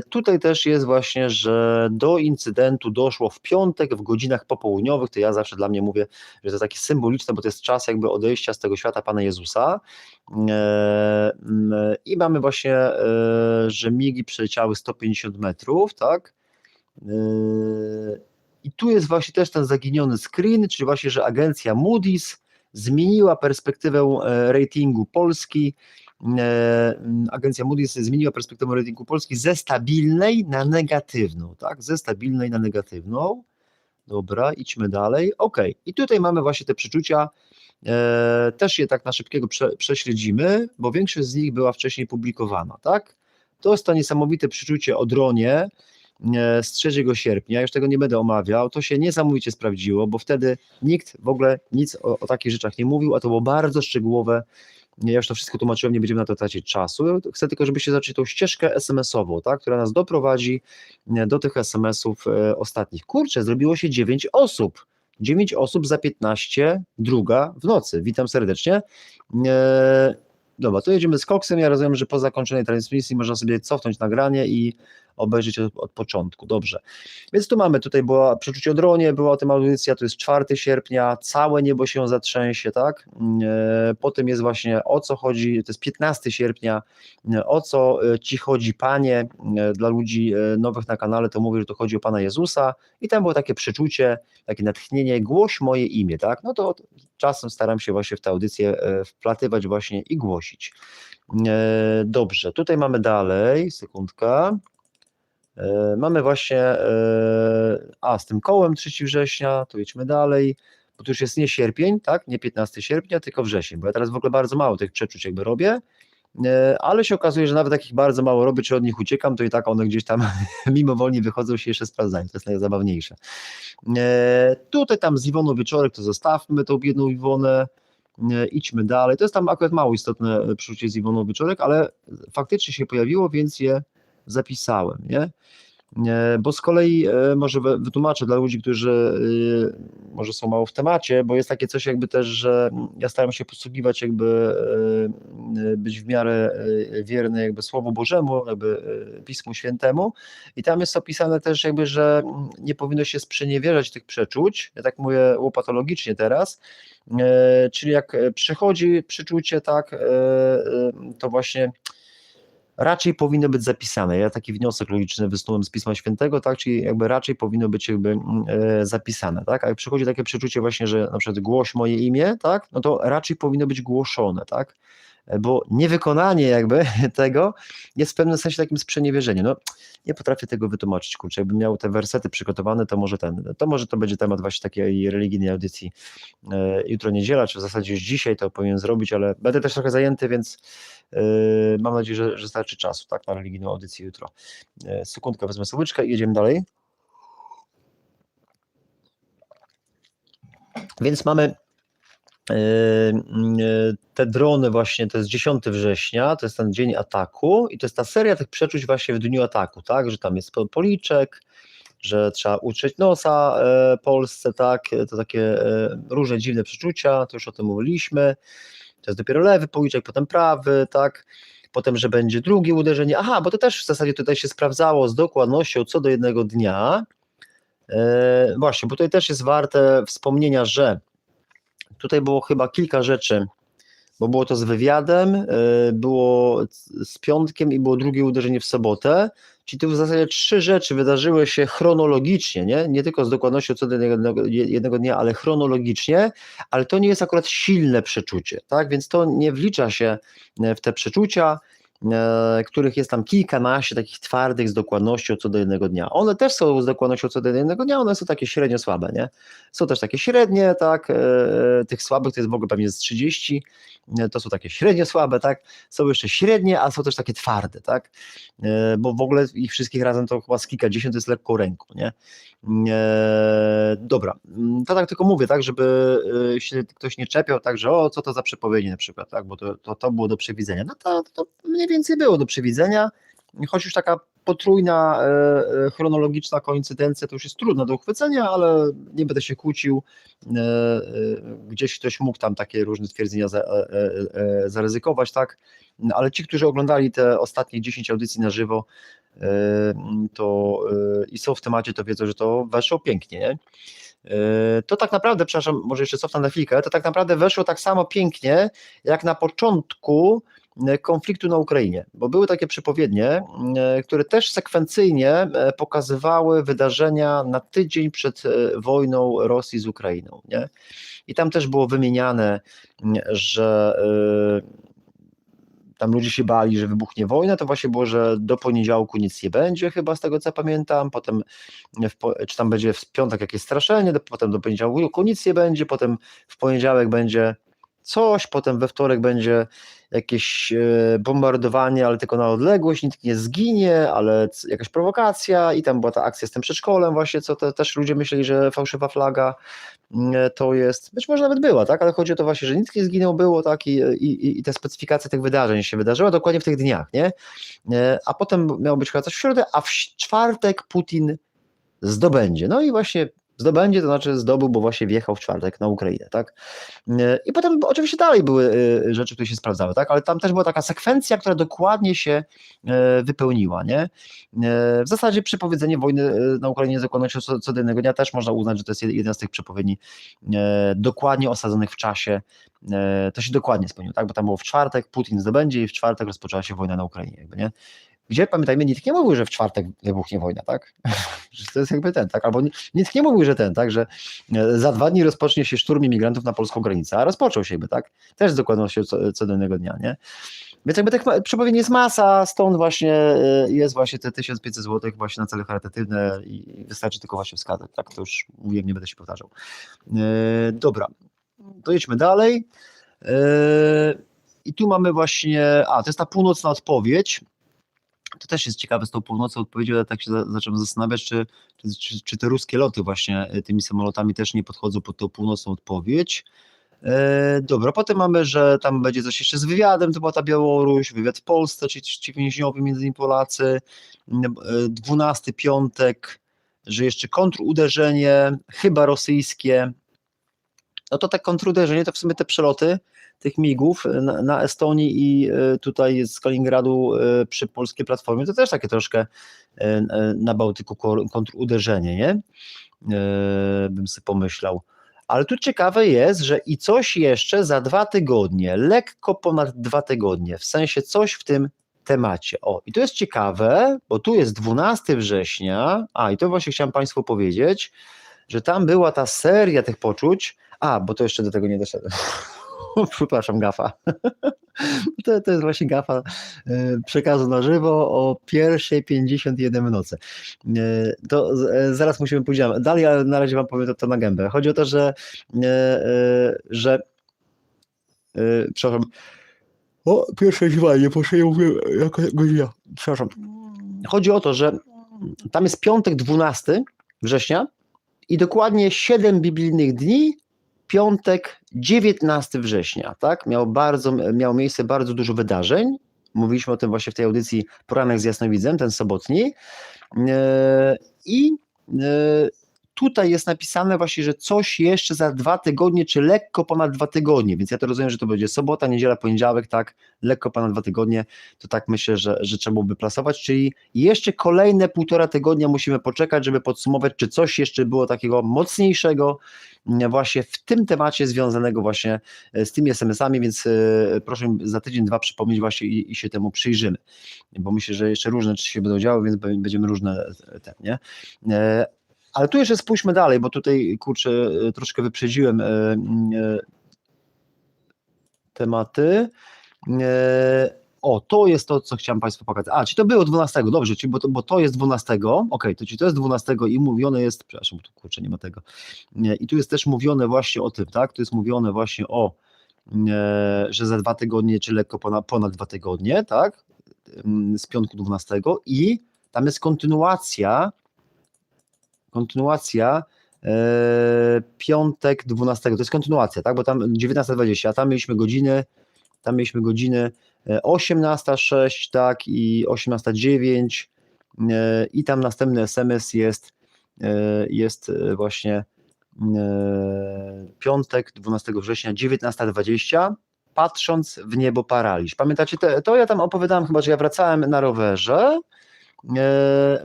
Tutaj też jest właśnie, że do incydentu doszło w piątek w godzinach popołudniowych, to ja zawsze dla mnie mówię, że to jest takie symboliczne, bo to jest czas jakby odejścia z tego świata Pana Jezusa i mamy właśnie, że migi przeleciały 150 metrów, tak, i tu jest właśnie też ten zaginiony screen, czyli właśnie, że agencja Moody's zmieniła perspektywę ratingu Polski. Agencja Moody's zmieniła perspektywę ratingu Polski ze stabilnej na negatywną, tak? Ze stabilnej na negatywną. Dobra, idźmy dalej. Ok, i tutaj mamy właśnie te przeczucia. Też je tak na szybkiego prześledzimy, bo większość z nich była wcześniej publikowana, tak? To jest to niesamowite przeczucie o dronie z 3 sierpnia, już tego nie będę omawiał, to się niesamowicie sprawdziło, bo wtedy nikt w ogóle nic o takich rzeczach nie mówił, a to było bardzo szczegółowe. Ja już to wszystko tłumaczyłem, nie będziemy na to tracić czasu. Chcę tylko, żebyście zaczęli tą ścieżkę SMS-ową, tak, która nas doprowadzi do tych SMS-ów ostatnich. Kurczę, zrobiło się 9 osób. 9 osób za 15, druga w nocy. Witam serdecznie. Dobra, to jedziemy z koksem. Ja rozumiem, że po zakończonej transmisji można sobie cofnąć nagranie i obejrzeć od początku. Dobrze. Więc tu mamy, tutaj było przeczucie o dronie, była o tym audycja, to jest 4 sierpnia, całe niebo się zatrzęsie, tak? Potem jest właśnie o co chodzi, to jest 15 sierpnia, o co ci chodzi, Panie, dla ludzi nowych na kanale, to mówię, że to chodzi o Pana Jezusa i tam było takie przeczucie, takie natchnienie, głoś moje imię, tak? No to czasem staram się właśnie w tę audycję wplatywać właśnie i głosić. Dobrze, tutaj mamy dalej, sekundka. Mamy właśnie, z tym kołem 3 września, to idźmy dalej, bo to już jest nie sierpień, tak, nie 15 sierpnia, tylko wrzesień, bo ja teraz w ogóle bardzo mało tych przeczuć jakby robię, ale się okazuje, że nawet takich bardzo mało robię, czy od nich uciekam, to i tak one gdzieś tam mimowolnie wychodzą, się jeszcze sprawdzają, to jest najzabawniejsze. Tutaj tam z Iwoną Wieczorek to zostawmy tą biedną Iwonę, idźmy dalej, to jest tam akurat mało istotne przeczucie z Iwoną Wieczorek, ale faktycznie się pojawiło, więc je zapisałem, nie? Bo z kolei może wytłumaczę dla ludzi, którzy może są mało w temacie, bo jest takie coś jakby też, że ja staram się posługiwać jakby być w miarę wierny jakby Słowu Bożemu, jakby Pismu Świętemu i tam jest opisane też jakby, że nie powinno się sprzeniewierzać tych przeczuć, ja tak mówię łopatologicznie teraz, czyli jak przychodzi przeczucie, tak, to właśnie raczej powinno być zapisane. Ja taki wniosek logiczny wysnułem z Pisma Świętego, tak, czyli jakby raczej powinno być jakby zapisane, tak, a jak przychodzi takie przeczucie właśnie, że na przykład głoś moje imię, tak, no to raczej powinno być głoszone, tak, bo niewykonanie jakby tego jest w pewnym sensie takim sprzeniewierzeniem. No, nie potrafię tego wytłumaczyć, kurczę, jakbym miał te wersety przygotowane, to może to będzie temat właśnie takiej religijnej audycji jutro niedziela, czy w zasadzie już dzisiaj to powinien zrobić, ale będę też trochę zajęty, więc mam nadzieję, że starczy czasu, tak, na religijną audycję jutro. Sekundkę, wezmę sobie łyczkę i jedziemy dalej. Więc mamy te drony właśnie, to jest 10 września, to jest ten dzień ataku i to jest ta seria tych przeczuć właśnie w dniu ataku, tak, że tam jest policzek, że trzeba utrzeć nosa Polsce, tak, to takie różne dziwne przeczucia, to już o tym mówiliśmy, to jest dopiero lewy policzek, potem prawy, tak, potem, że będzie drugie uderzenie, aha, bo to też w zasadzie tutaj się sprawdzało z dokładnością co do jednego dnia, właśnie, bo tutaj też jest warte wspomnienia, że tutaj było chyba kilka rzeczy, bo było to z wywiadem, było z piątkiem i było drugie uderzenie w sobotę, czyli tu w zasadzie 3 rzeczy wydarzyły się chronologicznie, nie tylko z dokładnością co do jednego dnia, ale chronologicznie, ale to nie jest akurat silne przeczucie, tak, więc to nie wlicza się w te przeczucia, których jest tam kilkanaście takich twardych z dokładnością co do jednego dnia. One też są z dokładnością co do jednego dnia, one są takie średnio słabe, nie? Są też takie średnie, tak, tych słabych to jest w ogóle pewnie z 30, to są takie średnio słabe, tak, są jeszcze średnie, a są też takie twarde, tak, bo w ogóle ich wszystkich razem to chyba z kilkadziesiąt jest lekką ręką, nie? Dobra, to tak tylko mówię, tak, żeby się ktoś nie czepiał, tak, że o, co to za przepowiednie na przykład, tak, bo to było do przewidzenia. No to mniej więcej było do przewidzenia, choć już taka potrójna chronologiczna koincydencja to już jest trudna do uchwycenia, ale nie będę się kłócił, gdzieś ktoś mógł tam takie różne stwierdzenia zaryzykować, tak, ale ci, którzy oglądali te ostatnie 10 audycji na żywo, to i są w temacie, to wiedzą, że to weszło pięknie, nie? To tak naprawdę, przepraszam, może jeszcze cofnę na chwilkę, to tak naprawdę weszło tak samo pięknie, jak na początku konfliktu na Ukrainie, bo były takie przepowiednie, które też sekwencyjnie pokazywały wydarzenia na tydzień przed wojną Rosji z Ukrainą, nie? I tam też było wymieniane, że tam ludzie się bali, że wybuchnie wojna, to właśnie było, że do poniedziałku nic nie będzie, chyba z tego co pamiętam, potem czy tam będzie w piątek jakieś straszenie, potem do poniedziałku nic nie będzie, potem w poniedziałek będzie coś, potem we wtorek będzie jakieś bombardowanie, ale tylko na odległość, nikt nie zginie, ale jakaś prowokacja i tam była ta akcja z tym przedszkolem właśnie, co też ludzie myśleli, że fałszywa flaga to jest, być może nawet była, tak, ale chodzi o to właśnie, że nikt nie zginął, było tak i te specyfikacje tych wydarzeń się wydarzyła dokładnie w tych dniach, nie? A potem miało być chyba coś w środę, a w czwartek Putin zdobędzie. No i właśnie zdobędzie, to znaczy zdobył, bo właśnie wjechał w czwartek na Ukrainę, tak? I potem oczywiście dalej były rzeczy, które się sprawdzały, tak? Ale tam też była taka sekwencja, która dokładnie się wypełniła, nie? W zasadzie przepowiedzenie wojny na Ukrainie z dokładnością co do jednego dnia też można uznać, że to jest jedna z tych przepowiedni dokładnie osadzonych w czasie. To się dokładnie spełniło, tak? Bo tam było w czwartek, Putin zdobędzie i w czwartek rozpoczęła się wojna na Ukrainie, jakby, nie? Gdzie, pamiętajmy, nikt nie mówił, że w czwartek wybuchnie wojna, tak? Że to jest jakby ten, tak? Albo nikt nie mówił, że tak? Że za 2 dni rozpocznie się szturm imigrantów na polską granicę, a rozpoczął się jakby, tak? Też z dokładnością co do innego dnia, nie? Więc jakby tych przepowiedni jest masa, stąd właśnie jest właśnie te 1500 zł właśnie na cele charytatywne i wystarczy tylko właśnie wskazać, tak? To już mówiłem, nie będę się powtarzał. Dobra, to jedźmy dalej. I tu mamy właśnie, to jest ta północna odpowiedź. To też jest ciekawe z tą północną odpowiedzią, ale tak się zacząłem zastanawiać, czy te ruskie loty właśnie tymi samolotami też nie podchodzą pod tą północną odpowiedź. Dobra, potem mamy, że tam będzie coś jeszcze z wywiadem, to była ta Białoruś, wywiad w Polsce, ci więźniowie, między innymi Polacy, 12 piątek, że jeszcze kontruderzenie, chyba rosyjskie, no to tak kontruderzenie to w sumie te przeloty tych migów na Estonii i tutaj z Kaliningradu przy polskiej platformie, to też takie troszkę na Bałtyku kontruderzenie, nie? Bym sobie pomyślał. Ale tu ciekawe jest, że i coś jeszcze za 2 tygodnie, lekko ponad 2 tygodnie, w sensie coś w tym temacie. O, i to jest ciekawe, bo tu jest 12 września, i to właśnie chciałem Państwu powiedzieć, że tam była ta seria tych poczuć, bo to jeszcze do tego nie doszedłem. Przepraszam, gafa. To jest właśnie gafa przekazu na żywo o 1:51 w nocy. To zaraz musimy pójść dalej, ale na razie wam powiem to na gębę. Chodzi o to, że przepraszam, pierwsze zwanie, proszę, ja mówię, jaka godzina, przepraszam. Chodzi o to, że tam jest piątek 12 września i dokładnie 7 biblijnych dni, piątek 19 września, tak? Miało miejsce bardzo dużo wydarzeń. Mówiliśmy o tym właśnie w tej audycji Poranek z Jasnowidzem, ten sobotni. I tutaj jest napisane właśnie, że coś jeszcze za 2 tygodnie, czy lekko ponad 2 tygodnie, więc ja to rozumiem, że to będzie sobota, niedziela, poniedziałek, tak, lekko ponad 2 tygodnie, to tak myślę, że trzeba byłoby plasować, czyli jeszcze kolejne 1,5 tygodnia musimy poczekać, żeby podsumować, czy coś jeszcze było takiego mocniejszego właśnie w tym temacie związanego właśnie z tymi SMS-ami, więc proszę za tydzień, 2 przypomnieć właśnie i się temu przyjrzymy, bo myślę, że jeszcze różne rzeczy się będą działy, więc będziemy różne nie? Ale tu jeszcze spójrzmy dalej, bo tutaj, kurczę, troszkę wyprzedziłem tematy. To jest to, co chciałem Państwu pokazać. Czyli to było 12, dobrze, bo to jest 12, to jest 12 i mówione jest, przepraszam, tu kurczę, nie ma tego. I tu jest też mówione właśnie o tym, tak? Tu jest mówione właśnie że za 2 tygodnie, czy lekko ponad 2 tygodnie, tak? Z piątku 12 i tam jest kontynuacja piątek 12, to jest kontynuacja, tak, bo tam 19:20, a tam mieliśmy godziny 18:06, tak, i 18:09 i tam następny SMS jest właśnie piątek 12 września 19:20, patrząc w niebo paraliż. Pamiętacie, to ja tam opowiadałem chyba, że ja wracałem na rowerze,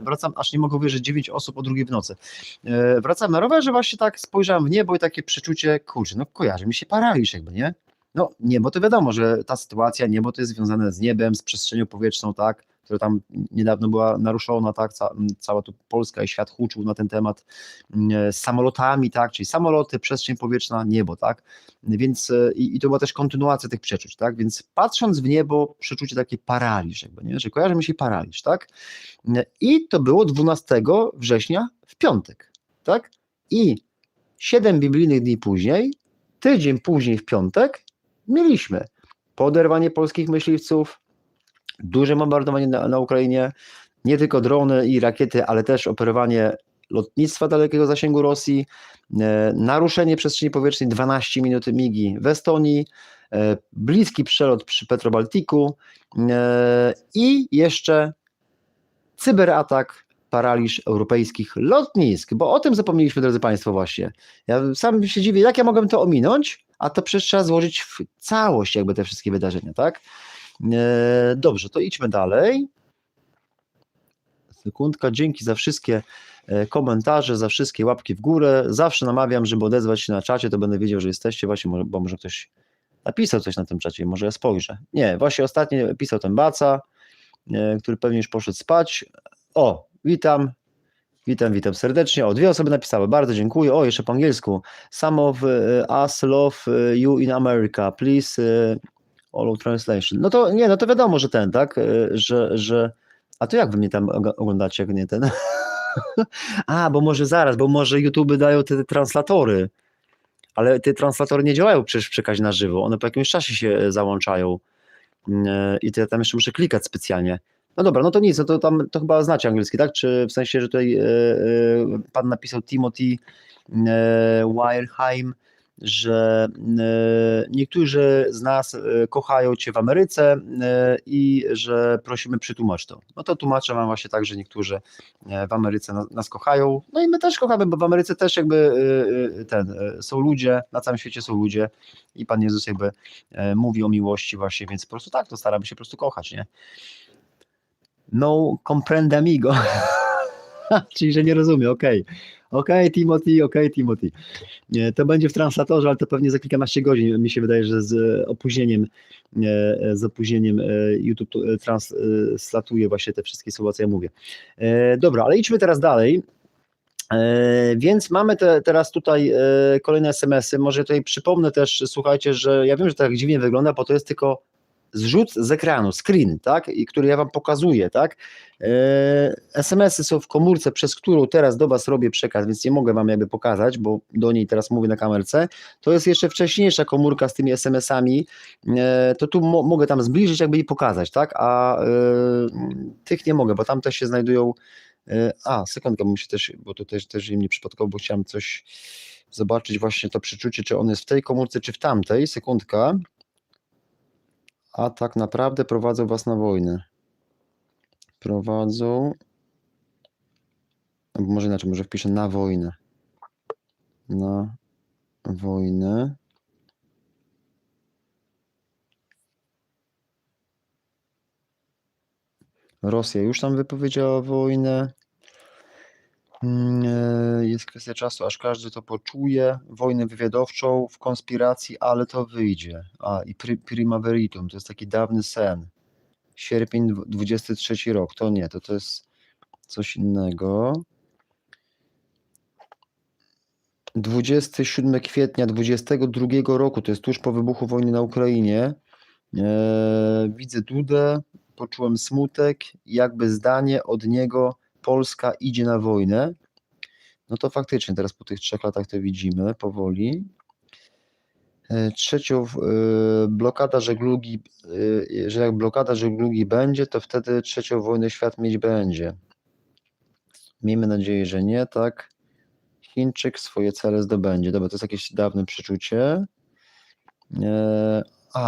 wracam, aż nie mogę uwierzyć, 9 osób o 2 w nocy. Wracam na rowerze, właśnie tak spojrzałem w niebo i takie przeczucie, kurczę, kojarzy mi się paraliż jakby, nie? Niebo to wiadomo, że ta sytuacja, niebo to jest związane z niebem, z przestrzenią powietrzną, tak, która tam niedawno była naruszona, tak, cała tu Polska i świat huczył na ten temat, z samolotami, tak, czyli samoloty, przestrzeń powietrzna, niebo, tak, więc i to była też kontynuacja tych przeczuć, tak, więc patrząc w niebo, przeczucie takie paraliż jakby, nie, że kojarzy mi się paraliż, tak, i to było 12 września w piątek, tak, i 7 biblijnych dni później, tydzień później w piątek, mieliśmy poderwanie polskich myśliwców, duże bombardowanie na Ukrainie, nie tylko drony i rakiety, ale też operowanie lotnictwa dalekiego zasięgu Rosji, naruszenie przestrzeni powietrznej 12 minut migi w Estonii, bliski przelot przy Petrobaltiku i jeszcze cyberatak, paraliż europejskich lotnisk, bo o tym zapomnieliśmy, drodzy Państwo, właśnie. Ja sam się dziwię, jak ja mogłem to ominąć, a to przecież trzeba złożyć w całość jakby te wszystkie wydarzenia, tak? Dobrze, to idźmy dalej. Sekundka, dzięki za wszystkie komentarze, za wszystkie łapki w górę. Zawsze namawiam, żeby odezwać się na czacie, to będę wiedział, że jesteście właśnie, bo może ktoś napisał coś na tym czacie, może ja spojrzę. Nie, właśnie ostatnio pisał ten Baca, który pewnie już poszedł spać. Witam serdecznie. 2 osoby napisały, bardzo dziękuję. Jeszcze po angielsku. Some of us love you in America, please all translation. To wiadomo, że ten, tak, że a to jak wy mnie tam oglądacie, jak nie ten? Bo może YouTube dają te translatory, ale te translatory nie działają przecież w przekazie na żywo, one po jakimś czasie się załączają i to ja tam jeszcze muszę klikać specjalnie. No dobra, to nic, to chyba znacie angielski, tak? Czy w sensie, że tutaj pan napisał Timothy Weilheim, że niektórzy z nas kochają Cię w Ameryce i że prosimy przytłumacz to. No to tłumaczę Wam właśnie tak, że niektórzy w Ameryce nas kochają, no i my też kochamy, bo w Ameryce też jakby są ludzie, na całym świecie są ludzie i Pan Jezus jakby mówi o miłości właśnie, więc po prostu tak, to staramy się po prostu kochać, nie? No comprende amigo, czyli że nie rozumie, okej. Okej, Timothy, okej, Timothy. To będzie w translatorze, ale to pewnie za kilkanaście godzin. Mi się wydaje, że z opóźnieniem YouTube translatuje właśnie te wszystkie słowa, co ja mówię. Dobra, ale idźmy teraz dalej. Więc mamy teraz tutaj kolejne SMS-y. Może tutaj przypomnę też, słuchajcie, że ja wiem, że to tak dziwnie wygląda, bo to jest tylko zrzut z ekranu, screen, tak, i który ja Wam pokazuję, tak. SMS-y są w komórce, przez którą teraz do Was robię przekaz, więc nie mogę Wam jakby pokazać, bo do niej teraz mówię na kamerce. To jest jeszcze wcześniejsza komórka z tymi SMS-ami, to tu mogę tam zbliżyć jakby i pokazać, tak, a tych nie mogę, bo tam też się znajdują. Sekundkę, bo to też im nie przypadkowo, bo chciałem coś zobaczyć właśnie to przeczucie, czy on jest w tej komórce, czy w tamtej, sekundka. A tak naprawdę prowadzą Was na wojnę. Prowadzą, albo może inaczej, może wpiszę na wojnę. Na wojnę. Rosja już tam wypowiedziała wojnę. Jest kwestia czasu, aż każdy to poczuje. Wojnę wywiadowczą w konspiracji, ale to wyjdzie. I Prima Veritum, to jest taki dawny sen. Sierpień 23 rok, to nie, to jest coś innego. 27 kwietnia 22 roku, to jest tuż po wybuchu wojny na Ukrainie. Widzę Dudę, poczułem smutek, jakby zdanie od niego: Polska idzie na wojnę. No to faktycznie teraz po tych 3 latach to widzimy powoli. Trzecią blokada żeglugi, że jak blokada żeglugi będzie, to wtedy trzecią wojnę świat mieć będzie. Miejmy nadzieję, że nie, tak. Chińczyk swoje cele zdobędzie. Dobra, to jest jakieś dawne przeczucie.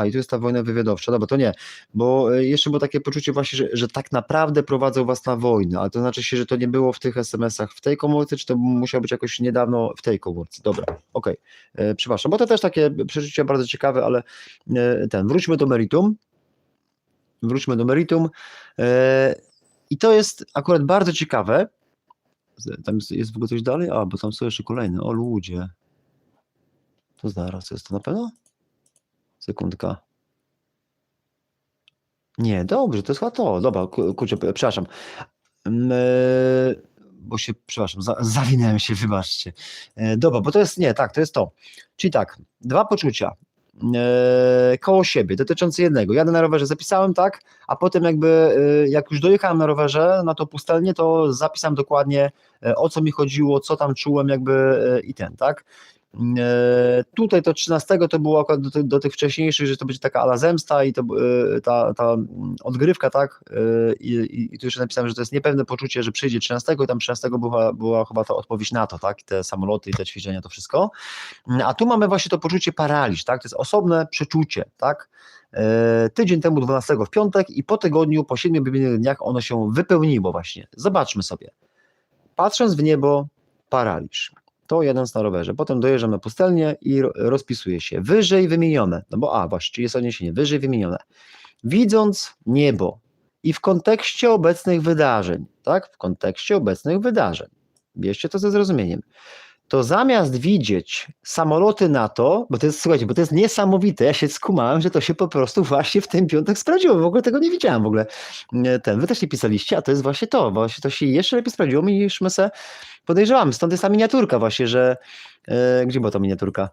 I tu jest ta wojna wywiadowcza. Dobra, to nie, bo jeszcze było takie poczucie właśnie, że tak naprawdę prowadzą Was na wojnę, ale to znaczy się, że to nie było w tych SMS-ach w tej komórce, czy to musiało być jakoś niedawno w tej komórce. Dobra, okej. Przepraszam, bo to też takie przeczucie bardzo ciekawe, ale wróćmy do meritum. I to jest akurat bardzo ciekawe. Tam jest w ogóle coś dalej? Bo tam są jeszcze kolejne. O ludzie. To zaraz, jest to na pewno? Sekundka. Nie, dobrze, to jest chyba to. Dobra, kurczę, przepraszam. Bo się, przepraszam, zawinęłem się, wybaczcie. Dobra, bo to jest, nie, tak, to jest to. Czyli tak, 2 poczucia koło siebie, dotyczące jednego. Jadę na rowerze, zapisałem, tak, a potem jakby, jak już dojechałem na rowerze na to pustelnię, to zapisałem dokładnie, o co mi chodziło, co tam czułem jakby i tak. Tutaj to 13 to było akurat do tych wcześniejszych, że to będzie taka ala zemsta i to ta odgrywka, tak, i tu jeszcze napisałem, że to jest niepewne poczucie, że przyjdzie 13 i tam 13 była chyba ta odpowiedź na to, tak, te samoloty i te ćwiczenia, to wszystko, a tu mamy właśnie to poczucie paraliż, tak, to jest osobne przeczucie, tak, tydzień temu 12 w piątek i po tygodniu, po 7 biblijnych dniach ono się wypełniło właśnie, zobaczmy sobie, patrząc w niebo, paraliż. To jadąc na rowerze. Potem dojeżdżam na pustelnię i rozpisuję się. Wyżej wymienione. No bo właściwie jest odniesienie. Wyżej wymienione. Widząc niebo i w kontekście obecnych wydarzeń, tak? W kontekście obecnych wydarzeń. Bierzcie to ze zrozumieniem. To zamiast widzieć samoloty NATO, bo to jest, słuchajcie, bo to jest niesamowite, ja się skumałem, że to się po prostu właśnie w ten piątek sprawdziło, w ogóle tego nie widziałem w ogóle. Wy też nie pisaliście, a to jest właśnie to się jeszcze lepiej sprawdziło niż my se podejrzewamy, stąd jest ta miniaturka właśnie, że, gdzie była ta miniaturka?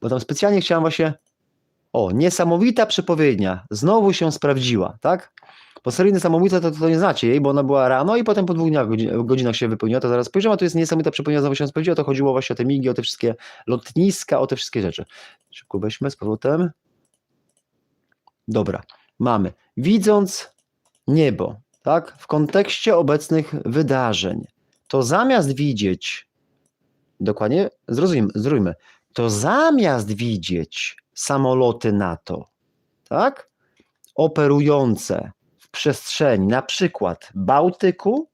Bo tam specjalnie chciałem właśnie, niesamowita przepowiednia, znowu się sprawdziła, tak? Bo seryjny samobójca to nie znacie jej, bo ona była rano i potem po 2 godzinach się wypełniła, to zaraz spojrzymy, a tu jest niesamowita przepowiednia, znowu się sprawdziła, to chodziło właśnie o te migi, o te wszystkie lotniska, o te wszystkie rzeczy. Szybko weźmy z powrotem. Dobra, mamy. Widząc niebo, tak, w kontekście obecnych wydarzeń, to zamiast widzieć dokładnie, zrozummy, to zamiast widzieć samoloty NATO, tak, operujące w przestrzeni na przykład Bałtyku,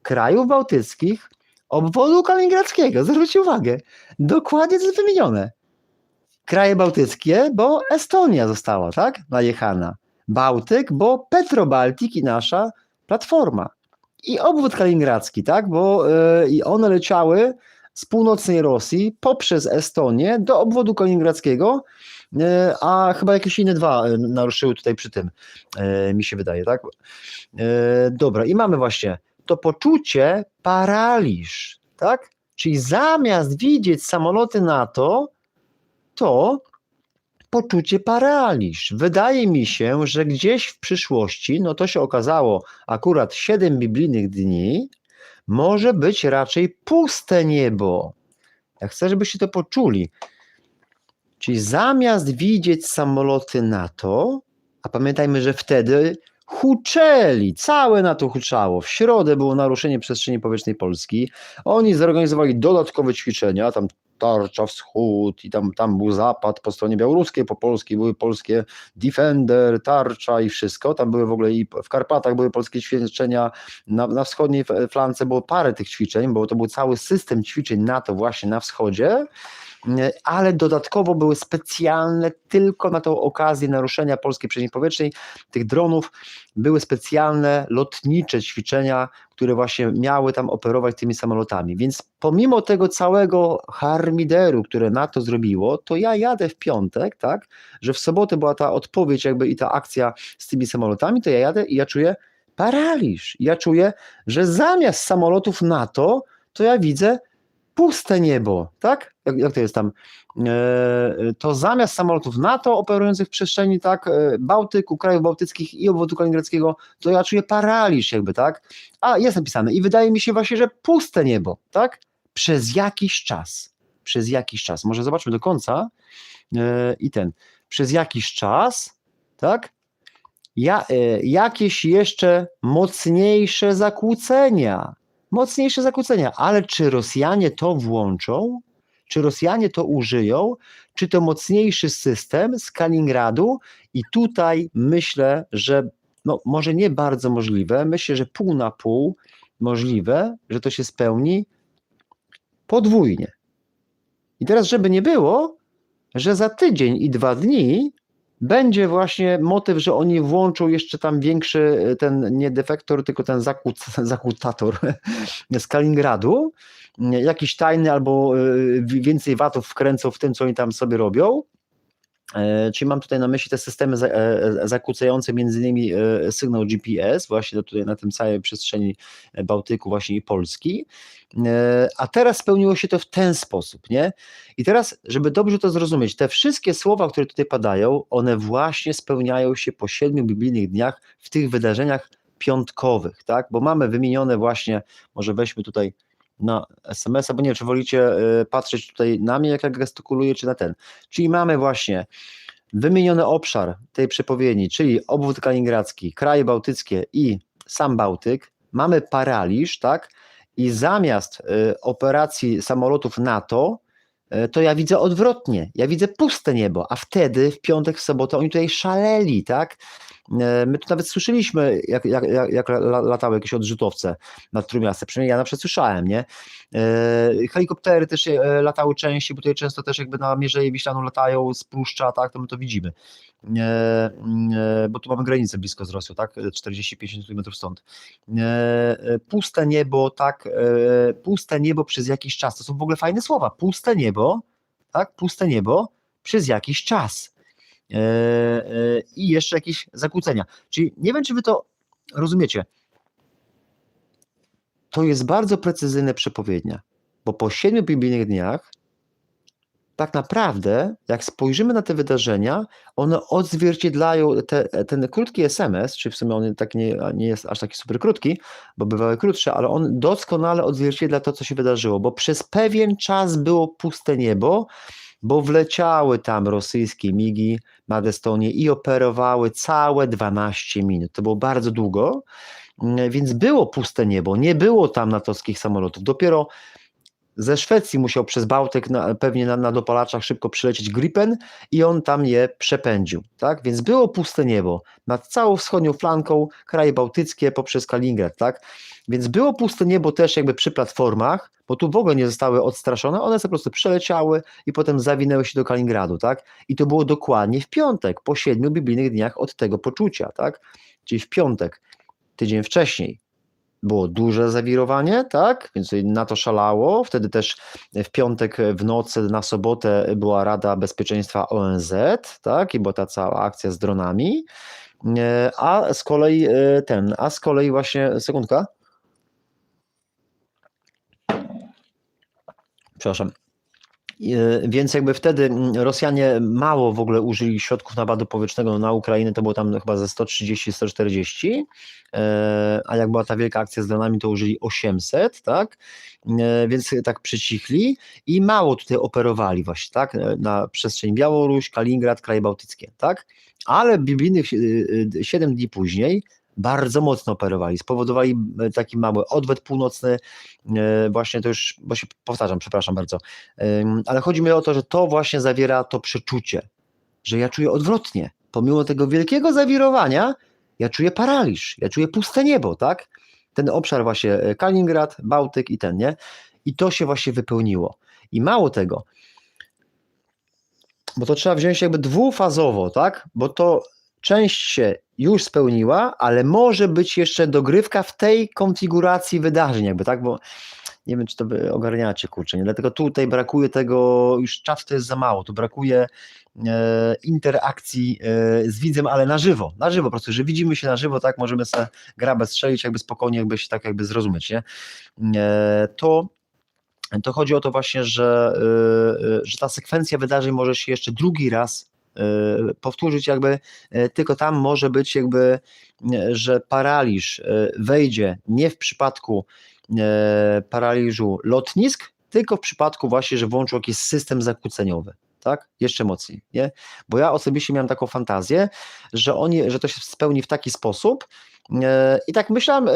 krajów bałtyckich, obwodu kaliningradzkiego, zwróćcie uwagę, dokładnie to jest wymienione. Kraje bałtyckie, bo Estonia została, tak, najechana. Bałtyk, bo Petrobaltik i nasza platforma. I obwód kaliningradzki, tak, bo i one leciały z północnej Rosji poprzez Estonię do obwodu kaliningradzkiego, a chyba jakieś inne dwa naruszyły tutaj przy tym, mi się wydaje, tak? Dobra, i mamy właśnie to poczucie paraliż, tak? Czyli zamiast widzieć samoloty NATO, to poczucie paraliż. Wydaje mi się, że gdzieś w przyszłości, no to się okazało akurat 7 biblijnych dni, może być raczej puste niebo. Ja chcę, żebyście to poczuli. Czyli zamiast widzieć samoloty NATO, a pamiętajmy, że wtedy huczeli, całe NATO huczało. W środę było naruszenie przestrzeni powietrznej Polski. Oni zorganizowali dodatkowe ćwiczenia, tam Tarcza Wschód i tam był Zapad po stronie białoruskiej, po polskiej były polskie Defender, Tarcza i wszystko. Tam były w ogóle i w Karpatach były polskie ćwiczenia, na wschodniej flance było parę tych ćwiczeń, bo to był cały system ćwiczeń NATO właśnie na wschodzie, ale dodatkowo były specjalne tylko na tą okazję naruszenia polskiej przestrzeni powietrznej, tych dronów, były specjalne lotnicze ćwiczenia, które właśnie miały tam operować tymi samolotami. Więc pomimo tego całego harmideru, które NATO zrobiło, to ja jadę w piątek, tak, że w sobotę była ta odpowiedź jakby i ta akcja z tymi samolotami, to ja jadę i ja czuję paraliż. Ja czuję, że zamiast samolotów NATO, to ja widzę puste niebo, tak? Jak to jest tam? To zamiast samolotów NATO operujących w przestrzeni, tak, Bałtyku, krajów bałtyckich i obwodu kaliningradzkiego, to ja czuję paraliż jakby, tak? A jest napisane i wydaje mi się właśnie, że puste niebo, tak? Przez jakiś czas. Przez jakiś czas. Może zobaczmy do końca przez jakiś czas, tak? Jakieś jeszcze mocniejsze zakłócenia, ale czy Rosjanie to włączą? Czy Rosjanie to użyją? Czy to mocniejszy system z Kaliningradu? I tutaj myślę, że no, może nie bardzo możliwe, myślę, że pół na pół możliwe, że to się spełni podwójnie. I teraz, żeby nie było, że za tydzień i 2 dni będzie właśnie motyw, że oni włączą jeszcze tam większy ten nie defektor, tylko ten zakłótator z Kaliningradu, jakiś tajny albo więcej watów wkręcą w tym, co oni tam sobie robią. Czyli mam tutaj na myśli te systemy zakłócające między innymi sygnał GPS właśnie tutaj na tym całej przestrzeni Bałtyku właśnie i Polski, a teraz spełniło się to w ten sposób, nie? I teraz, żeby dobrze to zrozumieć, te wszystkie słowa, które tutaj padają, one właśnie spełniają się po 7 biblijnych dniach w tych wydarzeniach piątkowych, tak? Bo mamy wymienione właśnie, może weźmy tutaj na SMS-a, bo nie wiem, czy wolicie patrzeć tutaj na mnie, jak ja gestykuluję, czy na ten. Czyli mamy właśnie wymieniony obszar tej przepowiedni, czyli obwód kaliningradzki, kraje bałtyckie i sam Bałtyk. Mamy paraliż, tak? I zamiast operacji samolotów NATO, to ja widzę odwrotnie. Ja widzę puste niebo, a wtedy w piątek, w sobotę oni tutaj szaleli, tak? My tu nawet słyszeliśmy, jak latały jakieś odrzutowce nad Trójmiastem, przynajmniej ja na przykład słyszałem, nie? Helikoptery też latały częściej, bo tutaj często też jakby na Mierzeję Wiślaną latają z Pruszcza, tak, to my to widzimy, bo tu mamy granicę blisko z Rosją, tak, 40-50 km stąd. Puste niebo, tak, puste niebo przez jakiś czas, to są w ogóle fajne słowa, puste niebo, tak, puste niebo przez jakiś czas. I jeszcze jakieś zakłócenia. Czyli nie wiem, czy wy to rozumiecie. To jest bardzo precyzyjne przepowiednia, bo po 7 biblijnych dniach tak naprawdę, jak spojrzymy na te wydarzenia, one odzwierciedlają ten krótki SMS, czy w sumie on tak nie jest aż taki super krótki, bo bywały krótsze, ale on doskonale odzwierciedla to, co się wydarzyło, bo przez pewien czas było puste niebo, bo wleciały tam rosyjskie migi nad Estonię i operowały całe 12 minut. To było bardzo długo, więc było puste niebo, nie było tam natowskich samolotów. Dopiero ze Szwecji musiał przez Bałtyk pewnie na dopalaczach szybko przylecieć Gripen i on tam je przepędził, tak? Więc było puste niebo nad całą wschodnią flanką, kraje bałtyckie poprzez Kaliningrad, tak? Więc było puste niebo też jakby przy platformach, bo tu w ogóle nie zostały odstraszone, one sobie po prostu przeleciały i potem zawinęły się do Kaliningradu, tak? I to było dokładnie w piątek, po 7 biblijnych dniach od tego poczucia, tak? Czyli w piątek, tydzień wcześniej. Było duże zawirowanie, tak, więc na to szalało. Wtedy też w piątek w nocy na sobotę była Rada Bezpieczeństwa ONZ, tak, i była ta cała akcja z dronami. A z kolei właśnie, sekundka. Przepraszam. Więc jakby wtedy Rosjanie mało w ogóle użyli środków napadu powietrznego na Ukrainę, to było tam chyba ze 130-140, a jak była ta wielka akcja z dronami, to użyli 800, tak? Więc tak przycichli i mało tutaj operowali właśnie, tak? Na przestrzeni Białoruś, Kaliningrad, kraje bałtyckie, tak? Ale biblijnych 7 dni później bardzo mocno operowali, spowodowali taki mały odwet północny, właśnie to już, bo się powtarzam, przepraszam bardzo, ale chodzi mi o to, że to właśnie zawiera to przeczucie, że ja czuję odwrotnie, pomimo tego wielkiego zawirowania, ja czuję paraliż, ja czuję puste niebo, tak? Ten obszar właśnie Kaliningrad, Bałtyk i ten, nie? I to się właśnie wypełniło. I mało tego, bo to trzeba wziąć jakby dwufazowo, tak? Bo to część się już spełniła, ale może być jeszcze dogrywka w tej konfiguracji wydarzeń, jakby, tak? Bo nie wiem, czy to wy ogarniacie, kurczę, nie? Dlatego tutaj brakuje tego, już czat to jest za mało, tu brakuje interakcji z widzem, ale na żywo, po prostu, że widzimy się na żywo, tak? Możemy sobie grabę strzelić, jakby spokojnie, jakby się tak jakby zrozumieć, nie? To chodzi o to właśnie, że ta sekwencja wydarzeń może się jeszcze drugi raz powtórzyć, jakby tylko tam może być jakby, że paraliż wejdzie nie w przypadku paraliżu lotnisk, tylko w przypadku właśnie, że włączył jakiś system zakłóceniowy, tak? Jeszcze mocniej, nie? Bo ja osobiście miałem taką fantazję, że to się spełni w taki sposób i tak myślałem,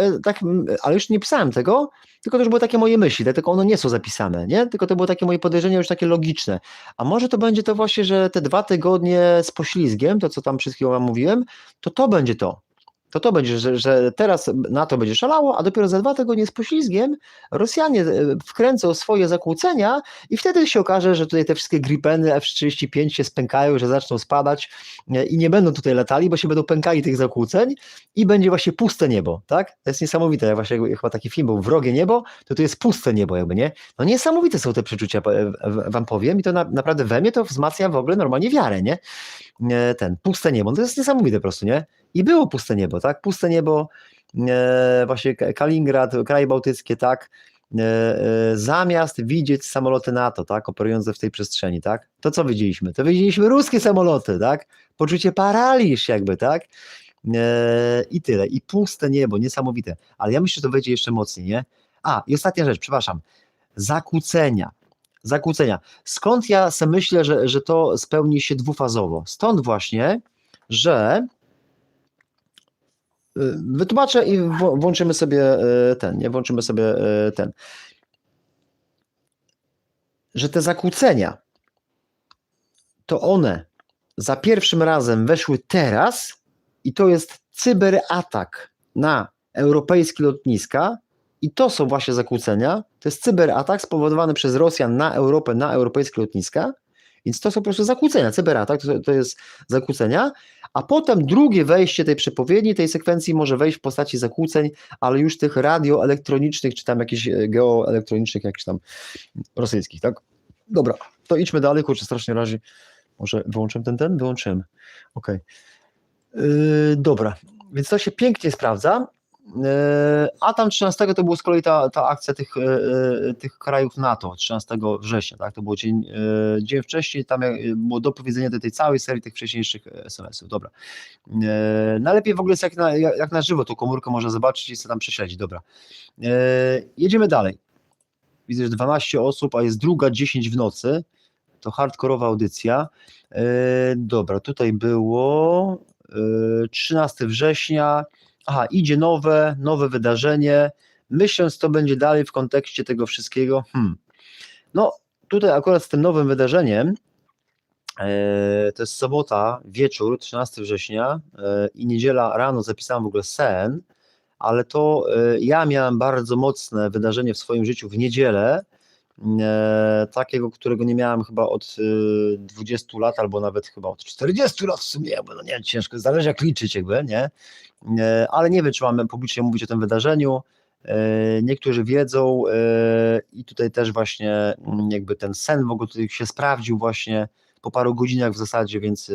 ale już nie pisałem tego, tylko to już były takie moje myśli, dlatego one nie są zapisane, nie? Tylko to było takie moje podejrzenie już takie logiczne. A może to będzie to właśnie, że te 2 tygodnie z poślizgiem, to co tam przed chwilą wam mówiłem, to będzie to. To będzie, że teraz NATO będzie szalało, a dopiero za 2 tygodnie z poślizgiem Rosjanie wkręcą swoje zakłócenia i wtedy się okaże, że tutaj te wszystkie Gripeny F-35 się spękają, że zaczną spadać i nie będą tutaj latali, bo się będą pękali tych zakłóceń i będzie właśnie puste niebo, tak? To jest niesamowite, jak właśnie chyba taki film był, Wrogie niebo, to tu jest puste niebo jakby, nie? No niesamowite są te przeczucia, wam powiem i to naprawdę we mnie to wzmacnia w ogóle normalnie wiarę, nie? Puste niebo, no to jest niesamowite po prostu, nie? I było puste niebo, tak? Puste niebo, właśnie Kaliningrad, kraje bałtyckie, tak? Zamiast widzieć samoloty NATO, tak? Operujące w tej przestrzeni, tak? To co widzieliśmy? To widzieliśmy ruskie samoloty, tak? Poczucie paraliż jakby, tak? I tyle. I puste niebo, niesamowite. Ale ja myślę, że to wejdzie jeszcze mocniej, nie? A, i ostatnia rzecz, przepraszam. Zakłócenia. Skąd ja sobie myślę, że to spełni się dwufazowo? Stąd właśnie, że wytłumaczę i włączymy sobie że te zakłócenia, to one za pierwszym razem weszły teraz i to jest cyberatak na europejskie lotniska i to są właśnie zakłócenia, to jest cyberatak spowodowany przez Rosjan na Europę, na europejskie lotniska, więc to są po prostu zakłócenia, cyberatak to jest zakłócenia, a potem drugie wejście tej przepowiedni, tej sekwencji może wejść w postaci zakłóceń, ale już tych radioelektronicznych, czy tam jakichś geoelektronicznych, jakichś tam rosyjskich, tak? Dobra, to idźmy dalej, kurczę, strasznie razi. Może wyłączyłem Wyłączyłem. Okej. Dobra, więc to się pięknie sprawdza. A tam 13 to było z kolei ta akcja tych krajów NATO, 13 września, tak? To było dzień wcześniej, tam było dopowiedzenie do tej całej serii tych wcześniejszych SMS-ów. Dobra. Najlepiej w ogóle jest jak na żywo tą komórkę można zobaczyć i sobie tam prześledzić. Dobra. Jedziemy dalej. Widzę, że 12 osób, a jest 2:10 w nocy. To hardkorowa audycja. Dobra, tutaj było 13 września. Aha, idzie nowe wydarzenie. Myślę, co będzie dalej w kontekście tego wszystkiego. No tutaj akurat z tym nowym wydarzeniem, to jest sobota, wieczór, 13 września i niedziela rano zapisałem w ogóle sen, ale to ja miałem bardzo mocne wydarzenie w swoim życiu w niedzielę, takiego, którego nie miałem chyba od 20 lat, albo nawet chyba od 40 lat w sumie, bo no nie, ciężko, zależy jak liczyć jakby, nie? Ale nie wiem, czy mamy publicznie mówić o tym wydarzeniu. Niektórzy wiedzą i tutaj też właśnie jakby ten sen w ogóle tutaj się sprawdził właśnie po paru godzinach w zasadzie, więc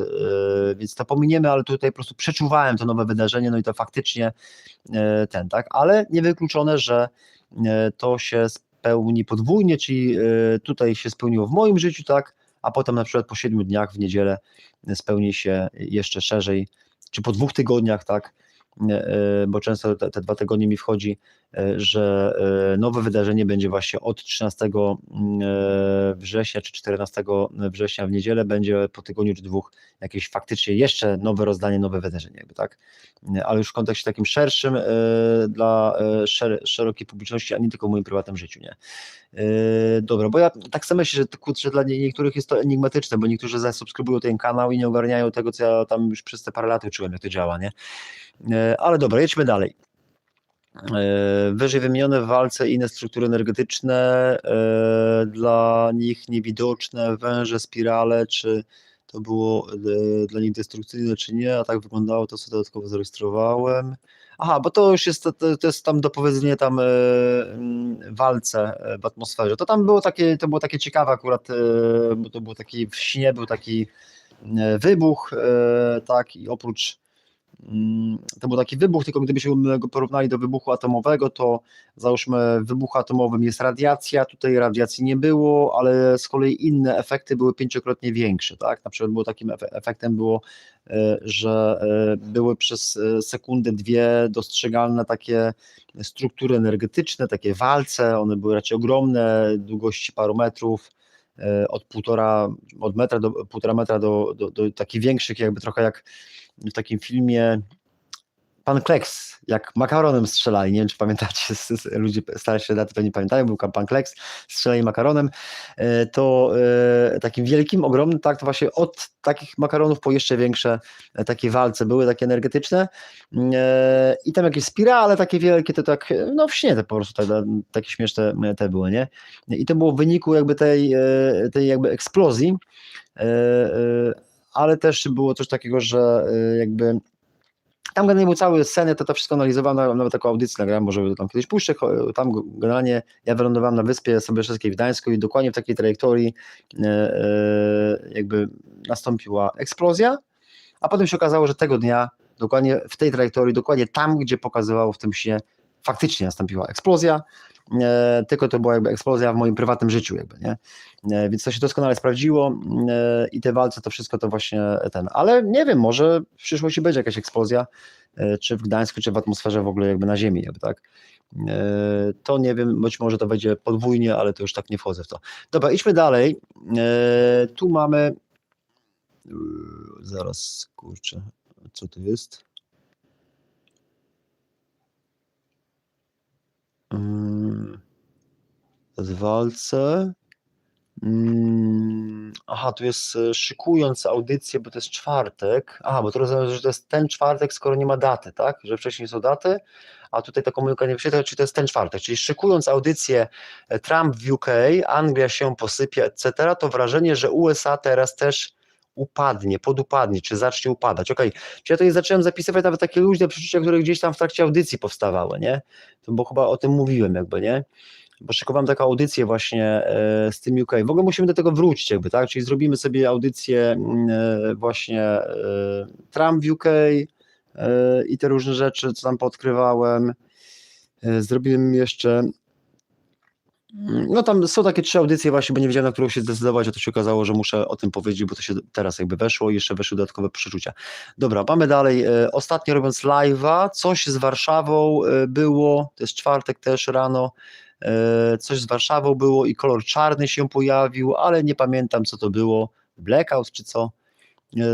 to pominiemy, ale tutaj po prostu przeczuwałem to nowe wydarzenie, no i to faktycznie tak, ale niewykluczone, że to się spełni podwójnie, czyli tutaj się spełniło w moim życiu, tak, a potem na przykład po 7 dniach w niedzielę spełni się jeszcze szerzej, czy po 2 tygodniach, tak, bo często te 2 tygodnie mi wchodzi, że nowe wydarzenie będzie właśnie od 13 września czy 14 września w niedzielę, będzie po tygodniu czy 2 jakieś faktycznie jeszcze nowe rozdanie, nowe wydarzenie, jakby tak, ale już w kontekście takim szerszym dla szerokiej publiczności, a nie tylko w moim prywatnym życiu, nie. Dobra, bo ja tak samo myślę, że kurczę, dla niektórych jest to enigmatyczne, bo niektórzy zasubskrybują ten kanał i nie ogarniają tego, co ja tam już przez te parę lat uczyłem, jak to działa, nie? Ale dobra, jedźmy dalej. Wyżej wymienione w walce inne struktury energetyczne, dla nich niewidoczne węże, spirale, czy to było dla nich destrukcyjne, czy nie, a tak wyglądało to, co dodatkowo zarejestrowałem. Aha, bo to już jest, to jest tam dopowiedzenie tam walce w atmosferze. To tam było takie, to było takie ciekawe akurat, bo to było taki w śnie, był taki wybuch, tak, i oprócz to był taki wybuch, tylko gdybyśmy go porównali do wybuchu atomowego, to załóżmy w wybuchu atomowym jest radiacja, tutaj radiacji nie było, ale z kolei inne efekty były 5-krotnie większe, tak? Na przykład było takim efektem było, że były przez sekundę, 2 dostrzegalne takie struktury energetyczne, takie walce, one były raczej ogromne, długości paru metrów, od metra do 1,5 metra do takich większych, jakby trochę jak w takim filmie Pan Kleks, jak makaronem strzelali, nie wiem czy pamiętacie, ludzie starsi daty pewnie pamiętają, był Pan Kleks, strzelali makaronem, to takim wielkim, ogromnym, tak, to właśnie od takich makaronów po jeszcze większe takie walce były, takie energetyczne i tam jakieś spirale takie wielkie, to tak, no w śnie te po prostu takie śmieszne te były, nie? I to było w wyniku jakby tej jakby eksplozji, ale też było coś takiego, że jakby tam generalnie był cały sceny, to wszystko analizowałem, nawet taką audycję nagrałem, może tam kiedyś puszczę, tam generalnie ja wylądowałem na wyspie Sobieskiego w Gdańsku i dokładnie w takiej trajektorii jakby nastąpiła eksplozja, a potem się okazało, że tego dnia dokładnie w tej trajektorii, dokładnie tam, gdzie pokazywało w tym śnie, faktycznie nastąpiła eksplozja, tylko to była jakby eksplozja w moim prywatnym życiu jakby, nie? Więc to się doskonale sprawdziło i te walce, to wszystko to właśnie ale nie wiem, może w przyszłości będzie jakaś eksplozja, czy w Gdańsku, czy w atmosferze w ogóle jakby na ziemi, jakby tak. To nie wiem, być może to będzie podwójnie, ale to już tak nie wchodzę w to. Dobra, idźmy dalej. Tu mamy zaraz, kurczę, co tu jest? W walce. Aha, tu jest szykując audycję, bo to jest czwartek. Aha, bo to rozumiem, że to jest ten czwartek, skoro nie ma daty, tak? Że wcześniej są daty, a tutaj ta komunika nie wyświetla, czy to jest ten czwartek. Czyli szykując audycję Trump w UK, Anglia się posypie, etc., to wrażenie, że USA teraz też podupadnie, czy zacznie upadać. Okej, czyli ja tutaj zacząłem zapisywać nawet takie luźne przeczucia, które gdzieś tam w trakcie audycji powstawały, nie? Bo chyba o tym mówiłem jakby, nie? Bo szykowałem taką audycję właśnie z tym UK. W ogóle musimy do tego wrócić jakby, tak? Czyli zrobimy sobie audycję właśnie Trump w UK i te różne rzeczy, co tam podkrywałem. Zrobiłem jeszcze no tam są takie 3 audycje właśnie, bo nie wiedziałem, na którą się zdecydować, a to się okazało, że muszę o tym powiedzieć, bo to się teraz jakby weszło i jeszcze weszły dodatkowe przeczucia. Dobra, mamy dalej. Ostatnio robiąc live'a, coś z Warszawą było, to jest czwartek też rano, coś z Warszawą było i kolor czarny się pojawił, ale nie pamiętam co to było, blackout czy co.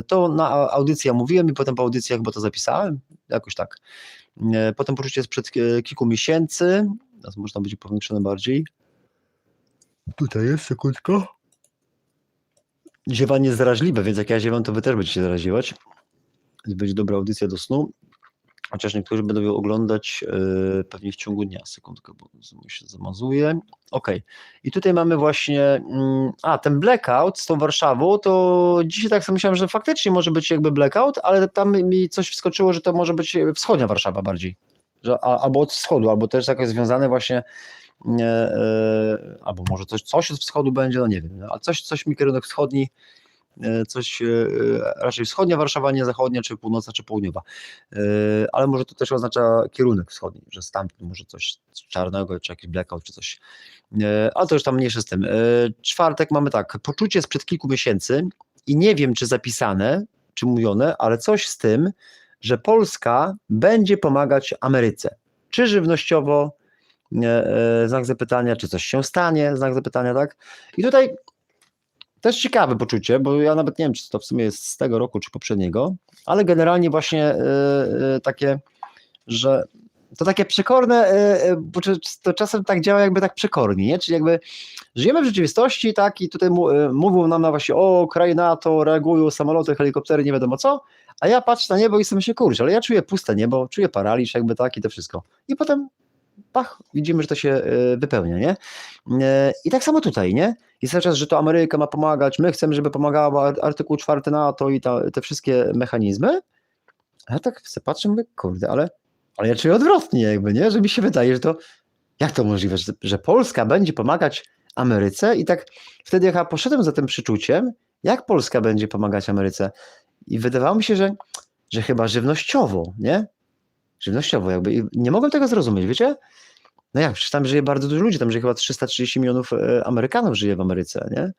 To na audycji mówiłem i potem po audycjach, bo to zapisałem, jakoś tak. Potem poczucie sprzed kilku miesięcy, teraz można będzie powiększone bardziej. Tutaj jest, sekundko. Ziewanie jest zaraźliwe, więc jak ja ziewam, to wy też będziecie zaraziwać. Więc będzie dobra audycja do snu. Chociaż niektórzy będą ją oglądać pewnie w ciągu dnia. Sekundkę, bo się zamazuje. Okej. I tutaj mamy właśnie ten blackout z tą Warszawą, to dzisiaj tak sobie myślałem, że faktycznie może być jakby blackout, ale tam mi coś wskoczyło, że to może być wschodnia Warszawa bardziej. Że, albo od wschodu, albo też jakoś związane właśnie albo może coś od wschodu będzie, no nie wiem, no, ale coś mi kierunek wschodni, coś raczej wschodnia Warszawa, nie zachodnia, czy północna, czy południowa, ale może to też oznacza kierunek wschodni, że stamtąd może coś czarnego, czy jakiś blackout, czy coś, ale to już tam mniejsze z tym. Czwartek mamy tak, poczucie sprzed kilku miesięcy i nie wiem, czy zapisane, czy mówione, ale coś z tym, że Polska będzie pomagać Ameryce, czy żywnościowo, znak zapytania, czy coś się stanie, znak zapytania, tak? I tutaj też ciekawe poczucie, bo ja nawet nie wiem, czy to w sumie jest z tego roku, czy poprzedniego, ale generalnie właśnie takie, że to takie przekorne, bo to czasem tak działa jakby tak przekornie, nie? Czyli jakby żyjemy w rzeczywistości, tak, i tutaj mówią nam na właśnie, o, kraje NATO reagują, samoloty, helikoptery, nie wiadomo co, a ja patrzę na niebo i sobie myślę, kurczę, ale ja czuję puste niebo, czuję paraliż jakby tak i to wszystko. I potem pach, widzimy, że to się wypełnia, nie? I tak samo tutaj, nie? Jest cały czas, że to Ameryka ma pomagać, my chcemy, żeby pomagała, artykuł 4 NATO i te wszystkie mechanizmy, a ja tak sobie patrzę, mówię, kurde, ale ja czuję odwrotnie jakby, nie? Że mi się wydaje, że to, jak to możliwe, że Polska będzie pomagać Ameryce i tak wtedy jak ja poszedłem za tym przyczuciem, jak Polska będzie pomagać Ameryce i wydawało mi się, że chyba żywnościowo, nie? Żywnościowo jakby i nie mogłem tego zrozumieć, wiecie? No jak, przecież tam żyje bardzo dużo ludzi, tam żyje chyba 330 milionów Amerykanów żyje w Ameryce, nie?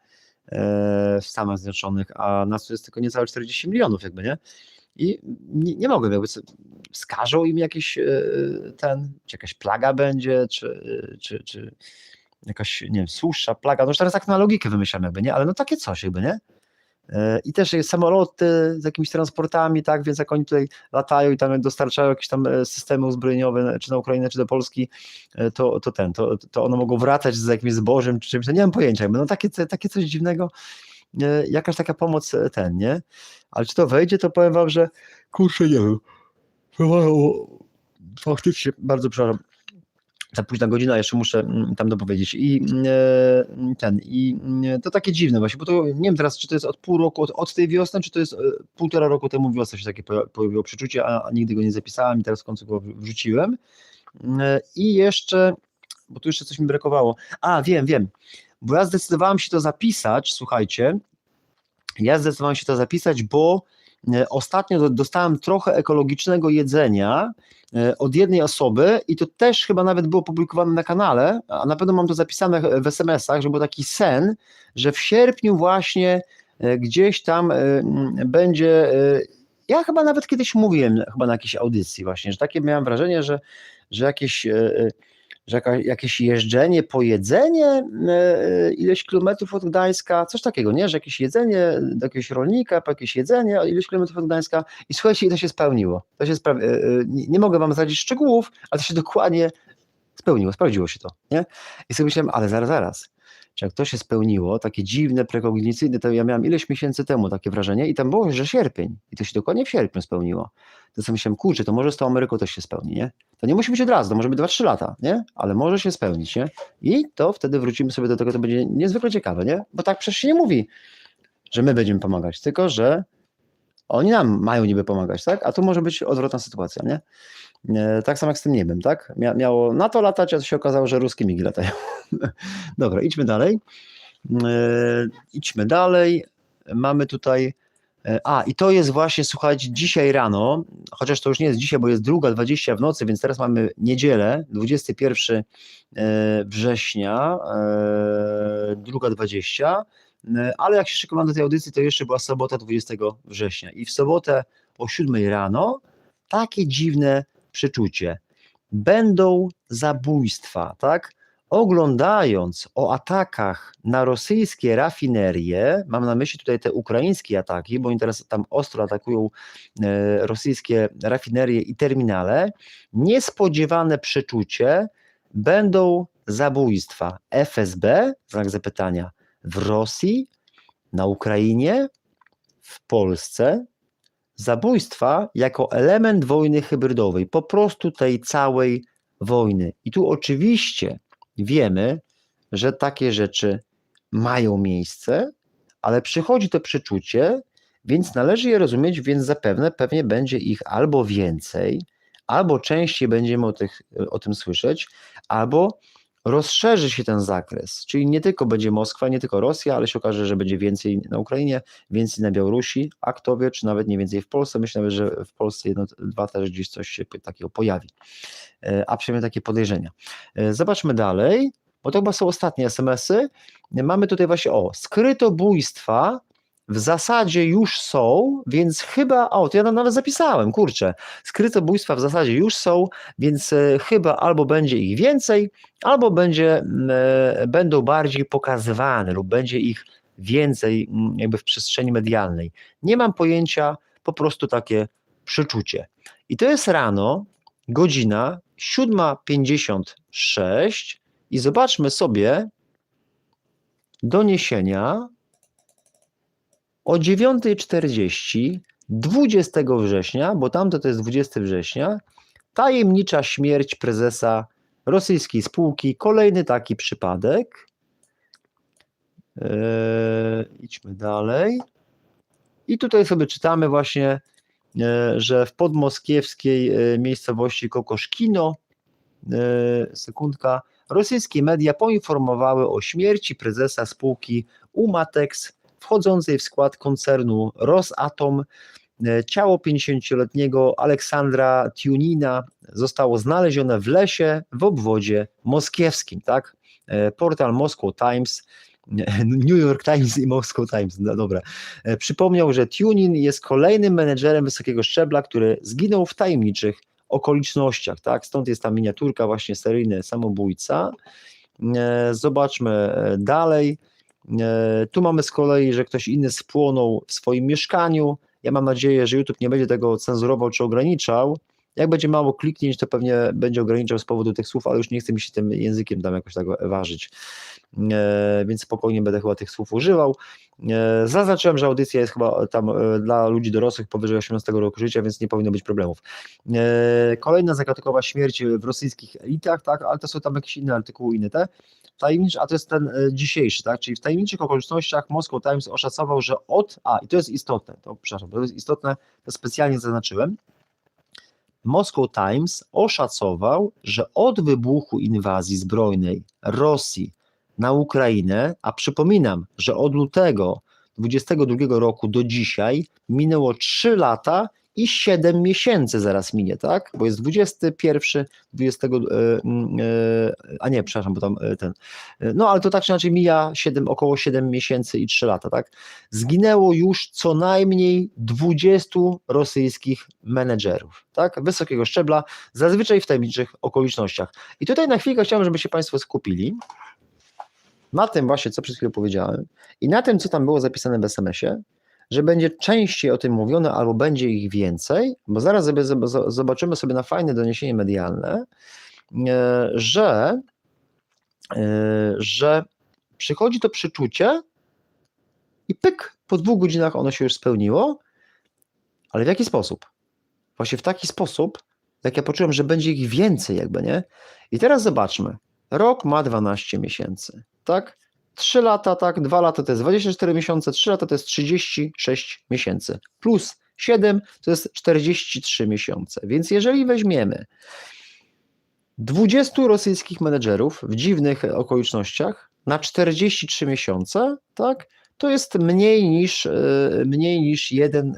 W Stanach Zjednoczonych, a nas tu jest tylko niecałe 40 milionów jakby, nie? I nie mogłem jakby, skażą im jakiś czy jakaś plaga będzie, czy jakaś, nie wiem, służsza plaga, no już teraz tak na logikę wymyślam jakby, nie? Ale no takie coś jakby, nie? I też samoloty z jakimiś transportami, tak, więc jak oni tutaj latają i tam dostarczają jakieś tam systemy uzbrojeniowe, czy na Ukrainę, czy do Polski, to one mogą wracać z jakimś zbożem, czy czymś, no nie mam pojęcia, no takie coś dziwnego, jakaś taka pomoc nie? Ale czy to wejdzie, to powiem wam, że kurczę, nie wiem, faktycznie, bardzo przepraszam, za późna godzina, jeszcze muszę tam dopowiedzieć. To takie dziwne właśnie, bo to nie wiem teraz, czy to jest od pół roku, od tej wiosny, czy to jest 1,5 roku temu wiosny się takie pojawiło przeczucie, a nigdy go nie zapisałem i teraz w końcu go wrzuciłem. I jeszcze, bo tu jeszcze coś mi brakowało. Wiem, bo ja zdecydowałem się to zapisać, słuchajcie, bo ostatnio dostałem trochę ekologicznego jedzenia od jednej osoby i to też chyba nawet było publikowane na kanale, a na pewno mam to zapisane w SMS-ach, że był taki sen, że w sierpniu właśnie gdzieś tam będzie, ja chyba nawet kiedyś mówiłem chyba na jakiejś audycji właśnie, że takie miałem wrażenie, że jakieś jeżdżenie po jedzenie ileś kilometrów od Gdańska, coś takiego, nie? Że jakieś jedzenie do jakiegoś rolnika, po jakieś jedzenie ileś kilometrów od Gdańska i słuchajcie, i to się spełniło. Nie mogę wam zdradzić szczegółów, ale to się dokładnie spełniło, sprawdziło się to, nie? I sobie myślałem, ale zaraz, czy jak to się spełniło, takie dziwne, prekognicyjne, to ja miałem ileś miesięcy temu takie wrażenie i tam było, że sierpień i to się dokładnie w sierpniu spełniło. To sobie myślałem, kurczę, to może z tą Ameryką też się spełni, nie? To nie musi być od razu, to może być 2-3 lata, nie? Ale może się spełnić, nie? I to wtedy wrócimy sobie do tego, to będzie niezwykle ciekawe, nie? Bo tak przecież się nie mówi, że my będziemy pomagać, tylko że oni nam mają niby pomagać, tak? A tu może być odwrotna sytuacja, nie? Tak samo jak z tym niebem, tak? Miało na to latać, a to się okazało, że ruskie migi latają. Dobra, idźmy dalej. Mamy tutaj, i to jest właśnie, słuchajcie, dzisiaj rano, chociaż to już nie jest dzisiaj, bo jest 2:20 w nocy, więc teraz mamy niedzielę, 21 września, 2:20, ale jak się szykowałem do tej audycji, to jeszcze była sobota 20 września i w sobotę o 7 rano takie dziwne przeczucie. Będą zabójstwa, tak? Oglądając o atakach na rosyjskie rafinerie, mam na myśli tutaj te ukraińskie ataki, bo oni teraz tam ostro atakują rosyjskie rafinerie i terminale, niespodziewane przeczucie, będą zabójstwa FSB, znak zapytania, w Rosji, na Ukrainie, w Polsce, zabójstwa jako element wojny hybrydowej, po prostu tej całej wojny. I tu oczywiście wiemy, że takie rzeczy mają miejsce, ale przychodzi to przeczucie, więc należy je rozumieć, więc zapewne pewnie będzie ich albo więcej, albo częściej będziemy o tym słyszeć, albo rozszerzy się ten zakres, czyli nie tylko będzie Moskwa, nie tylko Rosja, ale się okaże, że będzie więcej na Ukrainie, więcej na Białorusi, a kto wie, czy nawet nie więcej w Polsce. Myślę nawet, że w Polsce jedno, dwa też gdzieś coś się takiego pojawi, a przynajmniej takie podejrzenia. Zobaczmy dalej, bo to chyba są ostatnie SMS-y. Mamy tutaj właśnie, skrytobójstwa w zasadzie już są, więc chyba, to ja tam nawet zapisałem, kurczę, skrytobójstwa w zasadzie już są, więc chyba albo będzie ich więcej, albo będą bardziej pokazywane lub będzie ich więcej jakby w przestrzeni medialnej. Nie mam pojęcia, po prostu takie przeczucie. I to jest rano, godzina 7:56 i zobaczmy sobie doniesienia o 9:40 20 września, bo tamto to jest 20 września, tajemnicza śmierć prezesa rosyjskiej spółki, kolejny taki przypadek. Idźmy dalej. I tutaj sobie czytamy właśnie, że w podmoskiewskiej miejscowości Kokoszkino, rosyjskie media poinformowały o śmierci prezesa spółki Umatex, wchodzącej w skład koncernu Rosatom. Ciało 50-letniego Aleksandra Tiunina zostało znalezione w lesie w obwodzie moskiewskim. Tak? Portal Moscow Times, New York Times i Moscow Times, no dobra, przypomniał, że Tunin jest kolejnym menedżerem wysokiego szczebla, który zginął w tajemniczych okolicznościach. Tak? Stąd jest ta miniaturka, właśnie seryjny samobójca. Zobaczmy dalej. Tu mamy z kolei, że ktoś inny spłonął w swoim mieszkaniu. Ja mam nadzieję, że YouTube nie będzie tego cenzurował czy ograniczał. Jak będzie mało kliknięć, to pewnie będzie ograniczał z powodu tych słów, ale już nie chcę mi się tym językiem tam jakoś tak ważyć. Więc spokojnie będę chyba tych słów używał. Zaznaczyłem, że audycja jest chyba tam dla ludzi dorosłych powyżej 18 roku życia, więc nie powinno być problemów. Kolejna zagadkowa śmierć w rosyjskich elitach, tak, ale to są tam jakieś inne artykuły, inne te. Tajemniczy, a to jest ten dzisiejszy, tak, czyli w tajemniczych okolicznościach Moscow Times oszacował, że i to jest istotne, to jest istotne, to specjalnie zaznaczyłem. Moscow Times oszacował, że od wybuchu inwazji zbrojnej Rosji na Ukrainę, a przypominam, że od lutego 2022 roku do dzisiaj minęło 3 lata i 7 miesięcy zaraz minie, tak? Bo jest 21, 20, a nie, przepraszam, bo tam no ale to tak czy inaczej mija około 7 miesięcy i 3 lata, tak? Zginęło już co najmniej 20 rosyjskich menedżerów, tak? Wysokiego szczebla, zazwyczaj w tajemniczych okolicznościach. I tutaj na chwilkę chciałem, żeby się Państwo skupili na tym właśnie, co przed chwilą powiedziałem i na tym, co tam było zapisane w SMS-ie, że będzie częściej o tym mówione albo będzie ich więcej, bo zaraz sobie zobaczymy sobie na fajne doniesienie medialne, że przychodzi to przeczucie i pyk, po 2 godzinach ono się już spełniło, ale w jaki sposób? Właśnie w taki sposób, jak ja poczułem, że będzie ich więcej jakby, nie? I teraz zobaczmy, rok ma 12 miesięcy, tak? 3 lata, tak, 2 lata to jest 24 miesiące, 3 lata to jest 36 miesięcy, plus 7 to jest 43 miesiące, więc jeżeli weźmiemy 20 rosyjskich menedżerów w dziwnych okolicznościach na 43 miesiące, tak, to jest mniej niż 1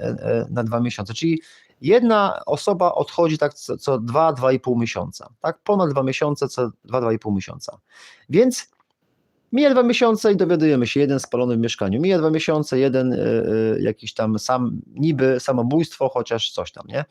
na 2 miesiące, czyli jedna osoba odchodzi tak co 2,5 miesiąca, tak, ponad 2 miesiące, co 2,5 miesiąca, więc mija 2 miesiące i dowiadujemy się, jeden spalony w mieszkaniu, mija 2 miesiące, jeden jakiś tam niby samobójstwo, chociaż coś tam, nie?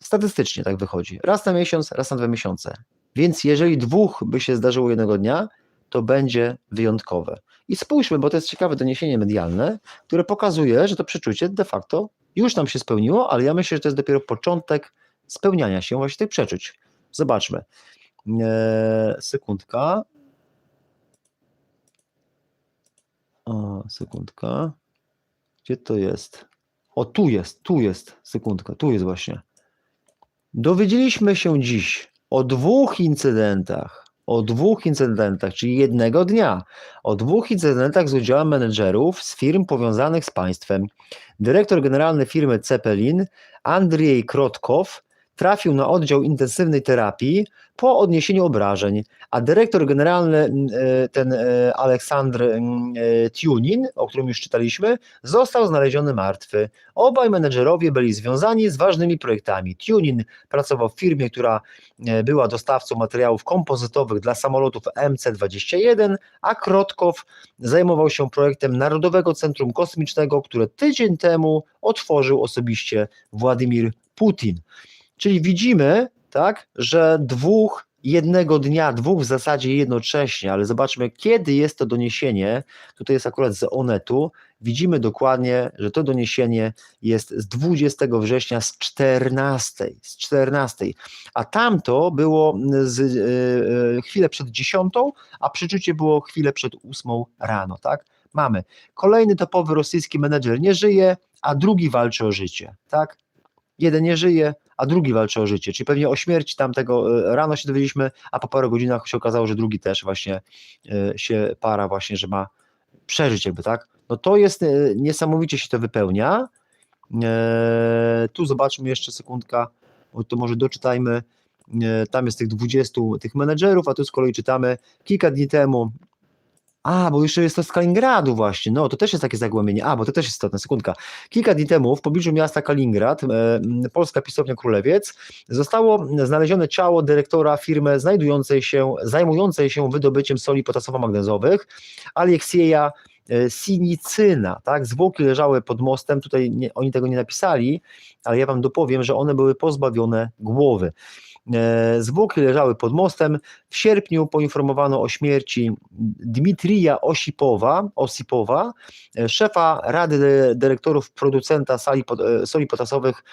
Statystycznie tak wychodzi, raz na miesiąc, raz na 2 miesiące, więc jeżeli 2 by się zdarzyło jednego dnia, to będzie wyjątkowe. I spójrzmy, bo to jest ciekawe doniesienie medialne, które pokazuje, że to przeczucie de facto już nam się spełniło, ale ja myślę, że to jest dopiero początek spełniania się właśnie tych przeczuć. Zobaczmy. Sekundka. Sekundka. Gdzie to jest? O, tu jest, sekundka, tu jest właśnie. Dowiedzieliśmy się dziś o dwóch incydentach, czyli jednego dnia, o dwóch incydentach z udziałem menedżerów z firm powiązanych z państwem. Dyrektor generalny firmy Cepelin, Andrzej Krotkow, trafił na oddział intensywnej terapii po odniesieniu obrażeń, a dyrektor generalny, ten Aleksandr Tunin, o którym już czytaliśmy, został znaleziony martwy. Obaj menedżerowie byli związani z ważnymi projektami. Tunin pracował w firmie, która była dostawcą materiałów kompozytowych dla samolotów MC-21, a Krotkow zajmował się projektem Narodowego Centrum Kosmicznego, które tydzień temu otworzył osobiście Władimir Putin. Czyli widzimy, tak, że jednego dnia, dwóch w zasadzie jednocześnie, ale zobaczmy, kiedy jest to doniesienie, tutaj jest akurat z Onetu, widzimy dokładnie, że to doniesienie jest z 20 września z 14, a tamto było chwilę przed 10, a przeczucie było chwilę przed 8 rano, tak? Mamy kolejny topowy rosyjski menedżer nie żyje, a drugi walczy o życie, tak? Jeden nie żyje, a drugi walczy o życie, czyli pewnie o śmierci tamtego rano się dowiedzieliśmy, a po paru godzinach się okazało, że drugi też właśnie się para właśnie, że ma przeżyć jakby, tak? No to jest, niesamowicie się to wypełnia. Tu zobaczmy jeszcze sekundka, to może doczytajmy, tam jest tych 20 tych menedżerów, a tu z kolei czytamy kilka dni temu. Bo jeszcze jest to z Kaliningradu właśnie, no to też jest takie zagłębienie, bo to też jest istotne, sekundka. Kilka dni temu w pobliżu miasta Kaliningrad, polska pisownia Królewiec, zostało znalezione ciało dyrektora firmy zajmującej się wydobyciem soli potasowo-magnezowych, Aleksieja Sinicyna, tak, zwłoki leżały pod mostem, tutaj oni tego nie napisali, ale ja wam dopowiem, że one były pozbawione głowy. Zwłoki leżały pod mostem. W sierpniu poinformowano o śmierci Dmitrija Osipowa, szefa Rady Dyrektorów producenta soli potasowych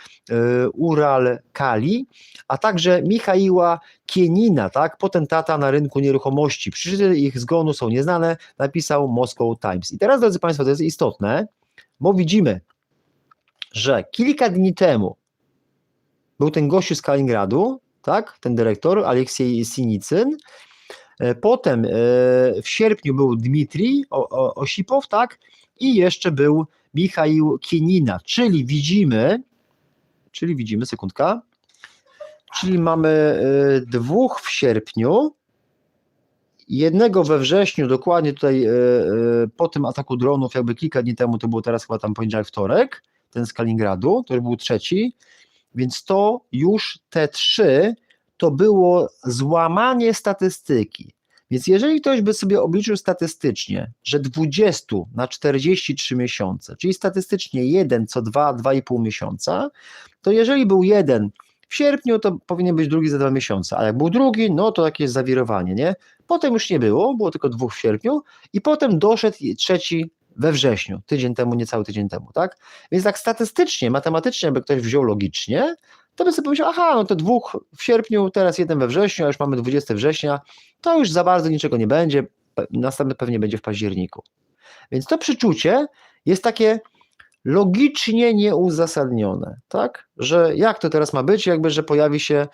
Ural Kali, a także Michaiła Kienina, tak, potentata na rynku nieruchomości. Przyczyny ich zgonu są nieznane, napisał Moscow Times. I teraz, drodzy Państwo, to jest istotne, bo widzimy, że kilka dni temu był ten gościu z Kaliningradu, tak, ten dyrektor, Aleksiej Sinicyn. Potem w sierpniu był Dmitrij Osipow, tak, i jeszcze był Michaił Kienina, czyli widzimy, sekundka, czyli mamy dwóch w sierpniu, jednego we wrześniu, dokładnie tutaj po tym ataku dronów, jakby kilka dni temu, to było teraz chyba tam poniedziałek, wtorek, ten z Kaliningradu, to już był trzeci, więc to już te 3 to było złamanie statystyki. Więc jeżeli ktoś by sobie obliczył statystycznie, że 20 na 43 miesiące, czyli statystycznie 1 co 2,5 miesiąca, to jeżeli był jeden w sierpniu, to powinien być drugi za 2 miesiące, a jak był drugi, no to jakieś zawirowanie, nie? Potem już nie było tylko 2 w sierpniu i potem doszedł trzeci we wrześniu, tydzień temu, niecały tydzień temu, tak? Więc tak statystycznie, matematycznie, jakby ktoś wziął logicznie, to by sobie pomyślał, no to 2 w sierpniu, teraz 1 we wrześniu, a już mamy 20 września, to już za bardzo niczego nie będzie, następny pewnie będzie w październiku. Więc to przeczucie jest takie logicznie nieuzasadnione, tak? Że jak to teraz ma być, jakby, że pojawi się,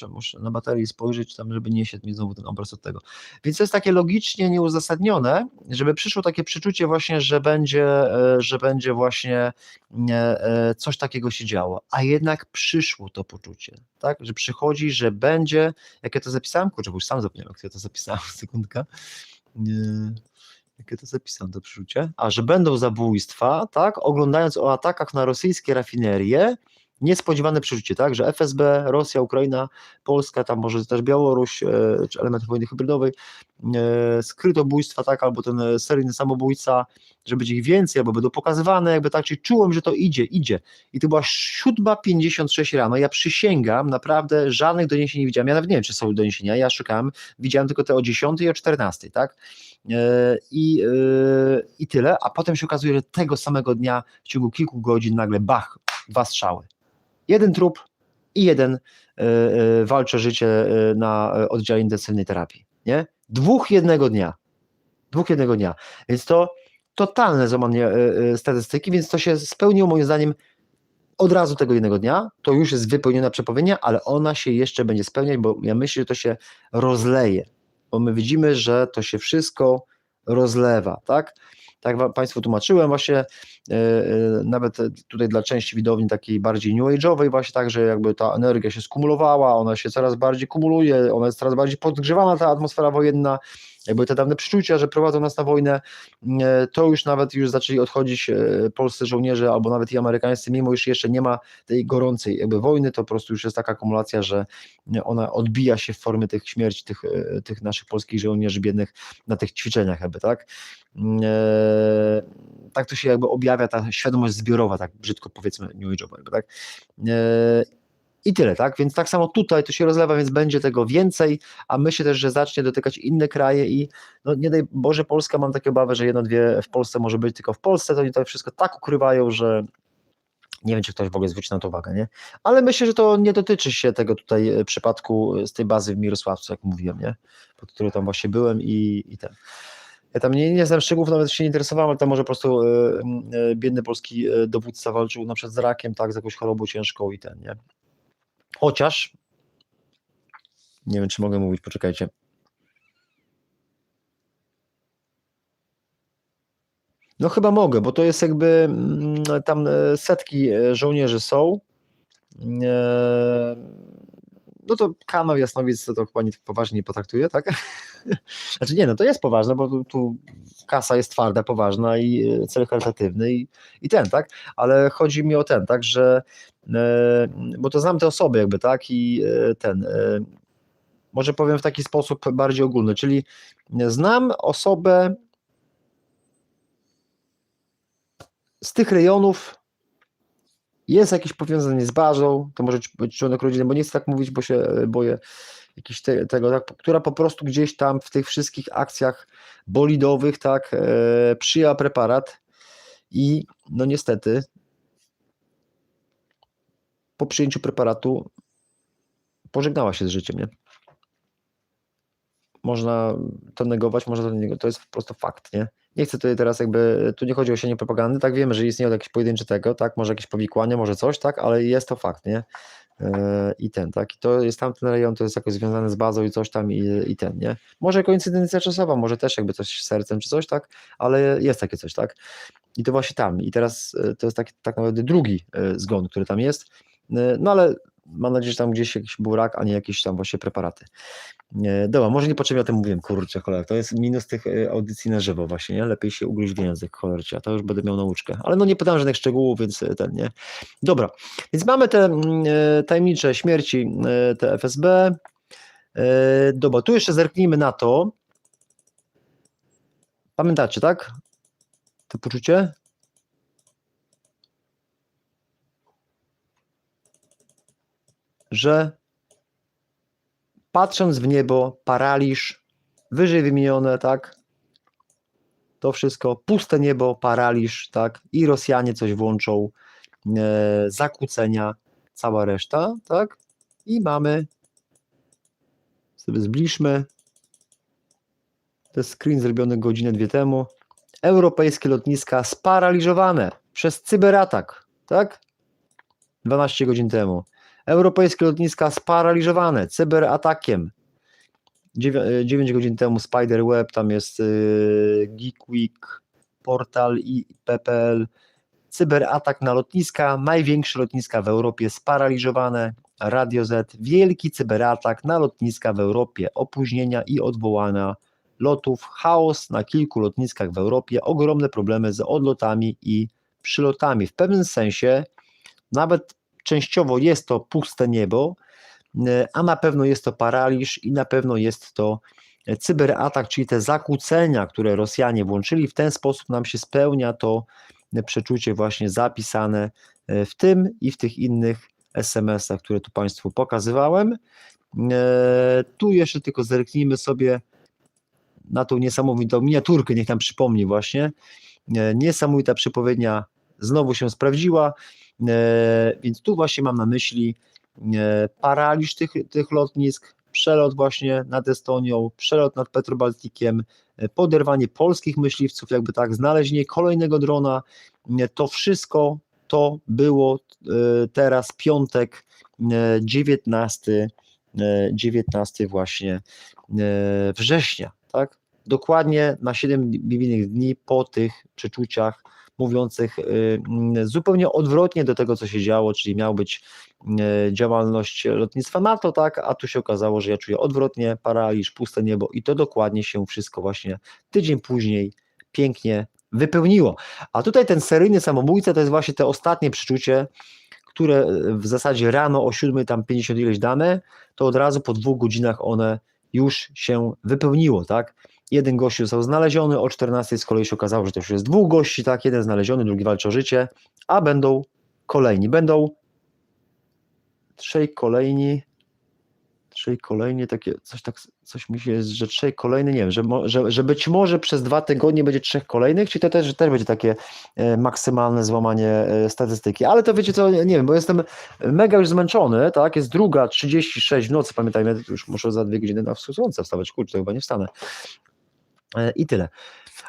muszę na baterii spojrzeć tam, żeby nie siedł mi znowu ten obraz od tego. Więc to jest takie logicznie nieuzasadnione, żeby przyszło takie przeczucie właśnie, że będzie właśnie coś takiego się działo, a jednak przyszło to poczucie, tak? Że przychodzi, że będzie, jak ja to zapisałem, kurczę, bo już sam zapomniałem, jak ja to zapisałem, sekundka, jakie to zapisałem to przeczucie? Że będą zabójstwa, tak? Oglądając o atakach na rosyjskie rafinerie, niespodziewane przeczucie, tak? Że FSB, Rosja, Ukraina, Polska, tam może też Białoruś, czy elementy wojny hybrydowej, skrytobójstwa, tak? Albo ten seryjny samobójca, że będzie ich więcej, albo będą pokazywane, jakby tak, czyli czułem, że to idzie. I to była 7:56 rano, ja przysięgam, naprawdę żadnych doniesień nie widziałem, ja nawet nie wiem, czy są doniesienia, ja szukałem, widziałem tylko te o 10 i o 14, tak? I tyle, a potem się okazuje, że tego samego dnia w ciągu kilku godzin nagle bach, 2 strzały. Jeden trup, i jeden walczy o życie na oddziale intensywnej terapii, nie? Dwóch jednego dnia, więc to totalne złamanie statystyki, więc to się spełniło moim zdaniem od razu tego jednego dnia, to już jest wypełniona przepowiednia, ale ona się jeszcze będzie spełniać, bo ja myślę, że to się rozleje, bo my widzimy, że to się wszystko rozlewa, tak? Tak jak Państwu tłumaczyłem właśnie, nawet tutaj dla części widowni takiej bardziej new age'owej właśnie tak, że jakby ta energia się skumulowała, ona się coraz bardziej kumuluje, ona jest coraz bardziej podgrzewana, ta atmosfera wojenna, jakby te dawne przeczucia, że prowadzą nas na wojnę, to już nawet zaczęli odchodzić polscy żołnierze, albo nawet i amerykańscy, mimo iż jeszcze nie ma tej gorącej jakby wojny, to po prostu już jest taka akumulacja, że ona odbija się w formie tych śmierci, tych naszych polskich żołnierzy biednych na tych ćwiczeniach jakby, tak? Tak to się jakby objawia ta świadomość zbiorowa, tak brzydko powiedzmy new age'owa jakby, tak? I tyle, tak? Więc tak samo tutaj to się rozlewa, więc będzie tego więcej, a myślę też, że zacznie dotykać inne kraje i no nie daj Boże, Polska, mam takie obawy, że jedno, dwie w Polsce może być, tylko w Polsce to oni to wszystko tak ukrywają, że nie wiem, czy ktoś w ogóle zwróci na to uwagę, nie? Ale myślę, że to nie dotyczy się tego tutaj przypadku z tej bazy w Mirosławcu, jak mówiłem, nie? Pod którą tam właśnie byłem i ten. Ja tam nie znam szczegółów, nawet się nie interesowałem, ale tam może po prostu biedny polski dowódca walczył na przykład z rakiem, tak, z jakąś chorobą ciężką i ten, nie? Chociaż, nie wiem, czy mogę mówić, poczekajcie. No chyba mogę, bo to jest jakby tam setki żołnierzy są. No to kanał Jasnowic to chyba nie poważnie nie potraktuje, tak? Znaczy nie, no to jest poważne, bo tu kasa jest twarda, poważna i cel charytatywny i ten, tak? Ale chodzi mi o ten, tak, że bo to znam te osoby jakby, tak? I ten, może powiem w taki sposób bardziej ogólny, czyli znam osobę z tych rejonów, jest jakieś powiązanie z bazą, to może być członek rodziny, bo nie chcę tak mówić, bo się boję jakiś tego, tak, która po prostu gdzieś tam w tych wszystkich akcjach bolidowych, tak, przyjęła preparat i no niestety po przyjęciu preparatu pożegnała się z życiem, nie? Można to negować, można to negować, to jest po prostu fakt, nie? Nie chcę tutaj teraz jakby, tu nie chodzi o sianie propagandy, tak, wiemy, że istnieją jakieś pojedyncze tego, tak, może jakieś powikłania, może coś, tak, ale jest to fakt, nie? I ten, tak, i to jest tamten rejon, to jest jakoś związane z bazą i coś tam i ten, nie? Może koincydencja czasowa, może też jakby coś z sercem czy coś, tak, ale jest takie coś, tak, i to właśnie tam, i teraz to jest tak naprawdę drugi zgon, który tam jest, no ale mam nadzieję, że tam gdzieś jakiś był rak, a nie jakieś tam właśnie preparaty. Dobra, może niepotrzebnie o tym mówiłem, kurczę, cholera, to jest minus tych audycji na żywo właśnie, nie? Lepiej się ugryźć w język, cholercie, a to już będę miał nauczkę, ale no nie podam żadnych szczegółów, więc ten, nie? Dobra, więc mamy te tajemnicze śmierci, te FSB, dobra, tu jeszcze zerknijmy na to, pamiętacie, tak? To poczucie? Że patrząc w niebo, paraliż, wyżej wymienione, tak? To wszystko, puste niebo, paraliż, tak? I Rosjanie coś włączą, zakłócenia, cała reszta, tak? I mamy, sobie zbliżmy, to jest screen zrobiony godzinę, dwie temu, europejskie lotniska sparaliżowane przez cyberatak, tak? 12 godzin temu. Europejskie lotniska sparaliżowane cyberatakiem. 9 godzin temu Spiderweb, tam jest Geek Week, portal i PPL. Cyberatak na lotniska, największe lotniska w Europie sparaliżowane. Radio Z, wielki cyberatak na lotniska w Europie, opóźnienia i odwołania lotów, chaos na kilku lotniskach w Europie, ogromne problemy z odlotami i przylotami. W pewnym sensie nawet częściowo jest to puste niebo, a na pewno jest to paraliż i na pewno jest to cyberatak, czyli te zakłócenia, które Rosjanie włączyli. W ten sposób nam się spełnia to przeczucie właśnie zapisane w tym i w tych innych SMS-ach, które tu Państwu pokazywałem. Tu jeszcze tylko zerknijmy sobie na tą niesamowitą miniaturkę, niech nam przypomni właśnie. Niesamowita przepowiednia znowu się sprawdziła, więc tu właśnie mam na myśli paraliż tych lotnisk, przelot właśnie nad Estonią, przelot nad Petrobaltikiem, poderwanie polskich myśliwców, jakby tak, znalezienie kolejnego drona, to wszystko to było teraz piątek 19 właśnie września, tak? Dokładnie na 7 biblijnych dni po tych przeczuciach mówiących zupełnie odwrotnie do tego, co się działo, czyli miał być działalność lotnictwa NATO, tak, a tu się okazało, że ja czuję odwrotnie, paraliż, puste niebo i to dokładnie się wszystko właśnie tydzień później pięknie wypełniło. A tutaj ten seryjny samobójca to jest właśnie te ostatnie przeczucie, które w zasadzie rano o 7 tam 50 ileś dane, to od razu po 2 godzinach one już się wypełniło, tak? Jeden gościu został znaleziony, o 14 z kolei się okazało, że to już jest 2 gości, tak? Jeden znaleziony, drugi walczy o życie, a będą kolejni, będą trzej kolejni, takie, coś mi się jest, że 3 kolejne, nie wiem, że być może przez 2 tygodnie będzie 3 kolejnych, czy to też będzie takie maksymalne złamanie statystyki, ale to wiecie co, nie wiem, bo jestem mega już zmęczony, tak, jest 2:36 w nocy, pamiętajmy, już muszę za 2 godziny na słońce wstawać, kurczę, to chyba nie wstanę. I tyle.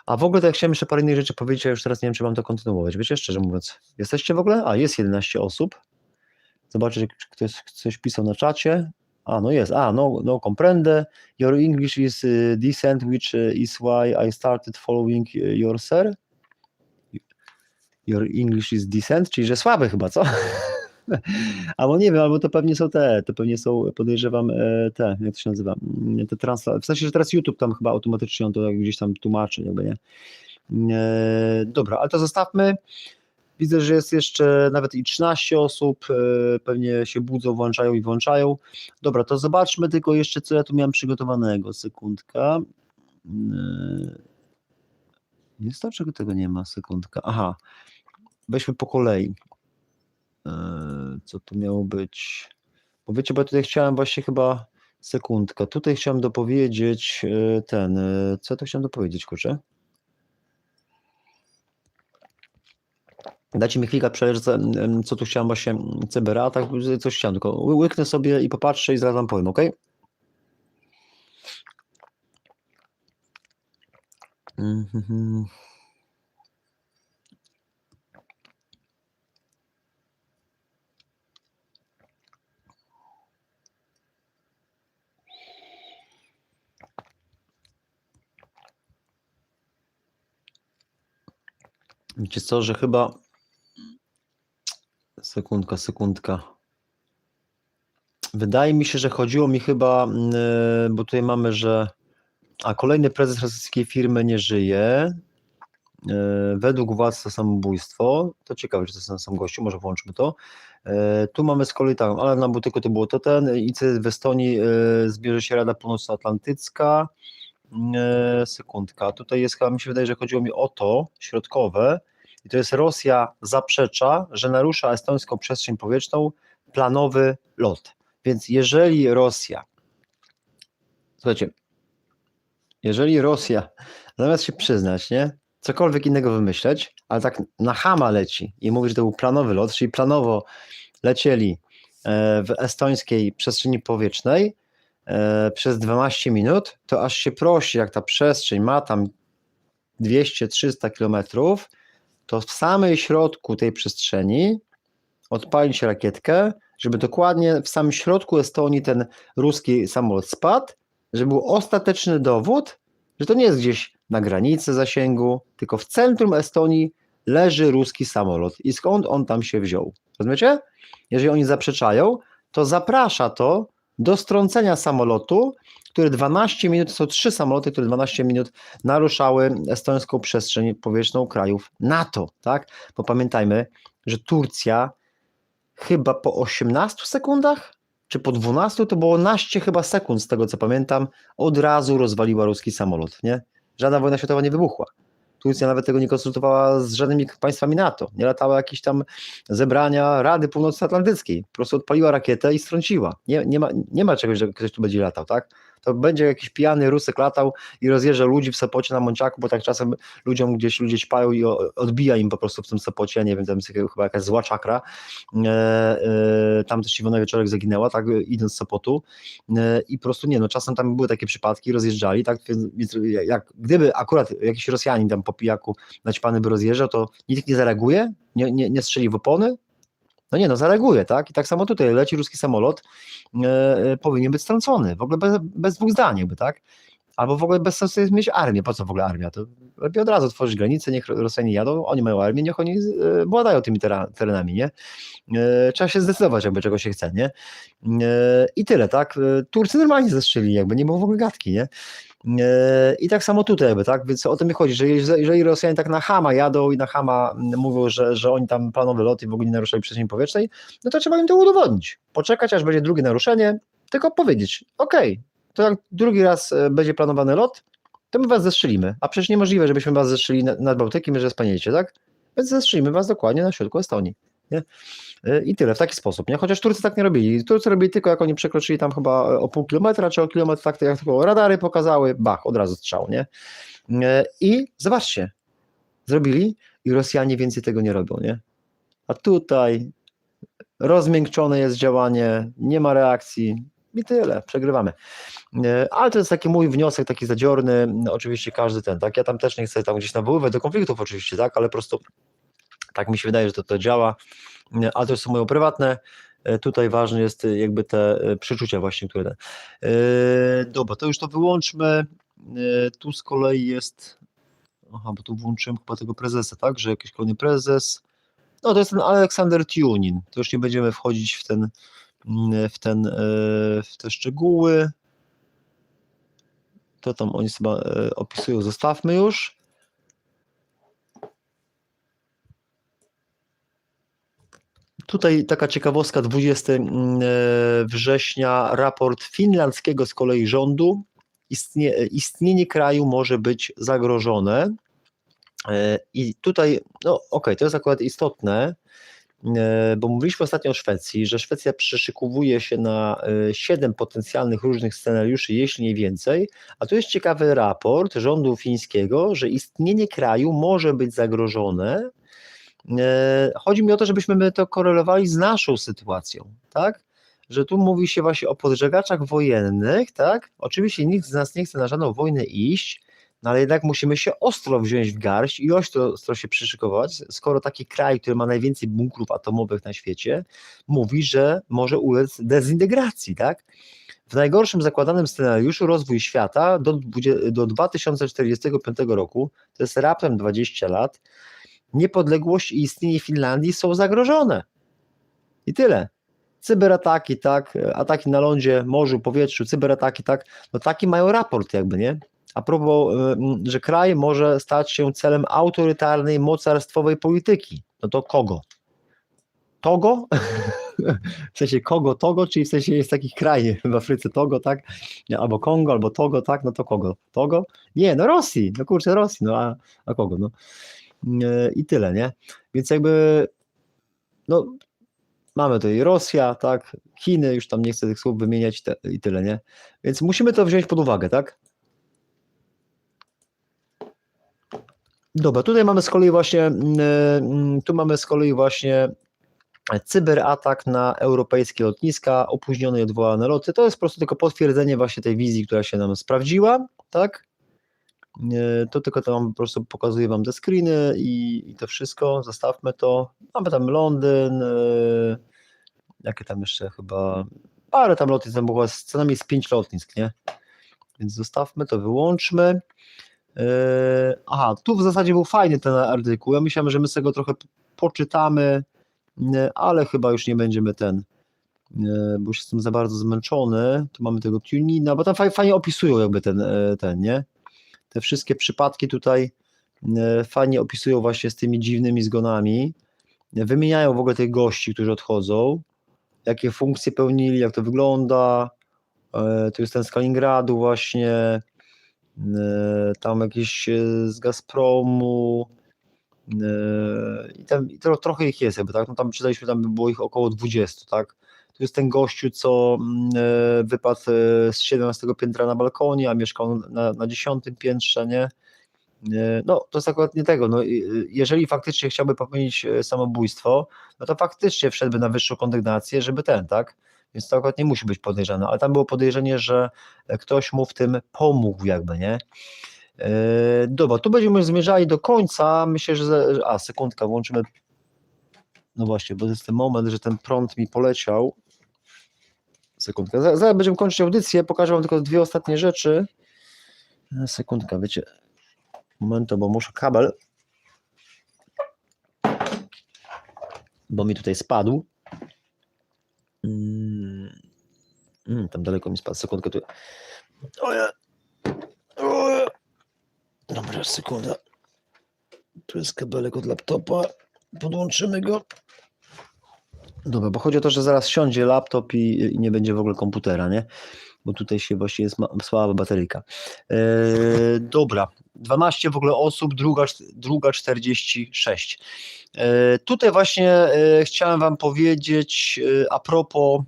A w ogóle to ja chciałem jeszcze parę innych rzeczy powiedzieć, a już teraz nie wiem, czy mam to kontynuować, wiecie, szczerze mówiąc, jesteście w ogóle? A, jest 11 osób, zobaczę, czy ktoś coś pisał na czacie. No jest, no comprende, your English is decent, which is why I started following your sir. Your English is decent, czyli że słaby chyba, co? Albo nie wiem, albo to pewnie są, podejrzewam, jak to się nazywa, w sensie, że teraz YouTube tam chyba automatycznie on to gdzieś tam tłumaczy, jakby nie. Dobra, ale to zostawmy. Widzę, że jest jeszcze nawet i 13 osób, pewnie się budzą, włączają. Dobra, to zobaczmy tylko jeszcze, co ja tu miałem przygotowanego. Sekundka. Jest dlaczego tego nie ma? Sekundka. Aha, weźmy po kolei. Co tu miało być? Bo wiecie, bo ja tutaj chciałem właśnie chyba, sekundka, tutaj chciałem dopowiedzieć co to chciałem dopowiedzieć, kurczę? Dajcie mi chwilkę przejrzeć, co tu chciałem właśnie, cyberatak, coś chciałem, tylko łyknę sobie i popatrzę i zaraz wam powiem, ok? Wiecie co, że chyba sekundka. Wydaje mi się, że chodziło mi chyba, bo tutaj mamy, że kolejny prezes rosyjskiej firmy nie żyje. Według władz to samobójstwo. To ciekawe, czy to jest ten sam gościu, może włączmy to. Tu mamy z kolei tak, ale na Bałtyku to było ten incydent w Estonii, zbierze się Rada Północnoatlantycka. Sekundka, tutaj jest, chyba mi się wydaje, że chodziło mi o to środkowe i to jest Rosja zaprzecza, że narusza estońską przestrzeń powietrzną planowy lot. Więc jeżeli Rosja, słuchajcie, zamiast się przyznać, nie, cokolwiek innego wymyśleć, ale tak na chama leci i mówi, że to był planowy lot, czyli planowo lecieli w estońskiej przestrzeni powietrznej przez 12 minut, to aż się prosi, jak ta przestrzeń ma tam 200-300 kilometrów, to w samym środku tej przestrzeni odpalić rakietkę, żeby dokładnie w samym środku Estonii ten ruski samolot spadł, żeby był ostateczny dowód, że to nie jest gdzieś na granicy zasięgu, tylko w centrum Estonii leży ruski samolot i skąd on tam się wziął. Rozumiecie? Jeżeli oni zaprzeczają, to zaprasza to do strącenia samolotu, które 12 minut, są 3 samoloty, które 12 minut naruszały estońską przestrzeń powietrzną krajów NATO, tak? Bo pamiętajmy, że Turcja chyba po 18 sekundach, czy po 12, to było naście chyba sekund, z tego co pamiętam, od razu rozwaliła ruski samolot, nie? Żadna wojna światowa nie wybuchła. Turcja nawet tego nie konsultowała z żadnymi państwami NATO, nie latała jakieś tam zebrania Rady Północnoatlantyckiej, po prostu odpaliła rakietę i strąciła. Nie ma czegoś, że ktoś tu będzie latał, tak? to będzie jakiś pijany Rusek latał i rozjeżdża ludzi w Sopocie na Monciaku, bo tak czasem ludziom gdzieś ludzie ćpają i odbija im po prostu w tym Sopocie, ja nie wiem, tam jest chyba jakaś zła czakra, tam też Iwona Wieczorek zaginęła, tak, idąc z Sopotu i po prostu nie, no czasem tam były takie przypadki, rozjeżdżali, tak, więc gdyby akurat jakiś Rosjanin tam po pijaku naćpany by rozjeżdżał, to nikt nie zareaguje, nie strzeli w opony, no nie, no zareaguje, tak? I tak samo tutaj leci ruski samolot, powinien być strącony, w ogóle bez dwóch zdań, jakby, tak? Albo w ogóle bez sensu jest mieć armię, po co w ogóle armia? To lepiej od razu otworzyć granice, niech Rosjanie jadą, oni mają armię, niech oni władają tymi terenami, nie? Trzeba się zdecydować, jakby czego się chce, nie? I tyle, tak? Turcy normalnie zestrzelili, jakby nie było w ogóle gadki, nie? I tak samo tutaj jakby, tak? Więc o to mi chodzi, że jeżeli Rosjanie tak na chama jadą i na chama mówią, że oni tam planowy lot i w ogóle nie naruszali przestrzeni powietrznej, no to trzeba im to udowodnić. Poczekać, aż będzie drugie naruszenie, tylko powiedzieć, okej, to jak drugi raz będzie planowany lot, to my was zestrzelimy. A przecież niemożliwe, żebyśmy was zestrzelili nad Bałtykiem, że spaniecie, tak? Więc zestrzelimy was dokładnie na środku Estonii. Nie? I tyle, w taki sposób, nie? Chociaż Turcy tak nie robili. Turcy robili tylko jak oni przekroczyli tam chyba o pół kilometra czy o kilometr, tak jak tylko radary pokazały, bach, od razu strzał, nie? I zobaczcie, zrobili i Rosjanie więcej tego nie robią, nie? A tutaj rozmiękczone jest działanie, nie ma reakcji i tyle, przegrywamy. Ale to jest taki mój wniosek, taki zadziorny, oczywiście każdy ten, tak? Ja tam też nie chcę tam gdzieś nawoływać do konfliktów oczywiście, tak? Ale po prostu tak mi się wydaje, że to działa, ale to są moje prywatne. Tutaj ważne jest jakby te przeczucia właśnie, które... Dobra, to już to wyłączmy. Tu z kolei jest... Aha, bo tu włączyłem chyba tego prezesa, tak? Że jakiś kolejny prezes. No to jest ten Aleksander Tunin. To już nie będziemy wchodzić w te szczegóły. To tam oni sobie opisują, zostawmy już. Tutaj taka ciekawostka, 20 września, raport finlandzkiego z kolei rządu, istnienie kraju może być zagrożone i tutaj, no okej, to jest akurat istotne, bo mówiliśmy ostatnio o Szwecji, że Szwecja przyszykowuje się na 7 potencjalnych różnych scenariuszy, jeśli nie więcej, a tu jest ciekawy raport rządu fińskiego, że istnienie kraju może być zagrożone. Chodzi mi o to, żebyśmy my to korelowali z naszą sytuacją, tak? Że tu mówi się właśnie o podżegaczach wojennych, tak? Oczywiście nikt z nas nie chce na żadną wojnę iść, no ale jednak musimy się ostro wziąć w garść i ostro się przyszykować, skoro taki kraj, który ma najwięcej bunkrów atomowych na świecie, mówi, że może ulec dezintegracji, tak? W najgorszym zakładanym scenariuszu rozwój świata do 2045 roku, to jest raptem 20 lat, niepodległość i istnienie Finlandii są zagrożone. I tyle. Cyberataki, tak, ataki na lądzie, morzu, powietrzu, cyberataki, tak, no taki mają raport jakby, nie? A propos, że kraj może stać się celem autorytarnej, mocarstwowej polityki. No to kogo? Togo? W sensie kogo, Togo, czyli w sensie jest taki kraj w Afryce Togo, tak? Albo Kongo, albo Togo, tak? No to kogo? Togo? Nie, no Rosji, no kurczę Rosji, no a kogo, no? I tyle, nie? Więc jakby, no mamy tutaj Rosja, tak, Chiny, już tam nie chcę tych słów wymieniać i tyle, nie? Więc musimy to wziąć pod uwagę, tak? Dobra, tutaj mamy z kolei właśnie, cyberatak na europejskie lotniska, opóźnione i odwołane loty. To jest po prostu tylko potwierdzenie właśnie tej wizji, która się nam sprawdziła, tak? To tylko to po prostu pokazuję wam te screeny i to wszystko, zostawmy to. Mamy tam Londyn, jakie tam jeszcze chyba, parę tam lotnisk, tam było co najmniej z 5 lotnisk, nie? Więc zostawmy to, wyłączmy. Aha, tu w zasadzie był fajny ten artykuł, ja myślałem, że my sobie go trochę poczytamy, ale chyba już nie będziemy bo już jestem za bardzo zmęczony, tu mamy tego tunina, bo tam fajnie opisują jakby ten, nie? Te wszystkie przypadki tutaj fajnie opisują właśnie z tymi dziwnymi zgonami, wymieniają w ogóle tych gości, którzy odchodzą, jakie funkcje pełnili, jak to wygląda, tu jest ten z Kaliningradu właśnie, tam jakiś z Gazpromu, i trochę ich jest jakby, tak, no tam czytaliśmy, tam by było ich około 20, tak, To jest ten gościu, co wypadł z 17 piętra na balkonie, a mieszkał na 10 piętrze, nie? No, to jest akurat nie tego. No, jeżeli faktycznie chciałby popełnić samobójstwo, no to faktycznie wszedłby na wyższą kondygnację, żeby tak? Więc to akurat nie musi być podejrzane, ale tam było podejrzenie, że ktoś mu w tym pomógł jakby, nie? Dobra, tu będziemy zmierzali do końca, myślę, że... sekundka, włączymy... No właśnie, bo to jest ten moment, że ten prąd mi poleciał. Sekundka, zaraz będziemy kończyć audycję, pokażę wam tylko dwie ostatnie rzeczy. Sekundka, wiecie... Momentu, bo muszę kabel, bo mi tutaj spadł. Tam daleko mi spadł, sekundkę tu. Oje. Dobra, sekunda. Tu jest kabelek od laptopa, podłączymy go. Dobra, bo chodzi o to, że zaraz siądzie laptop i nie będzie w ogóle komputera, nie? Bo tutaj się właściwie jest słaba bateryjka. Dobra, 12 w ogóle osób, druga 46. Tutaj właśnie chciałem wam powiedzieć a propos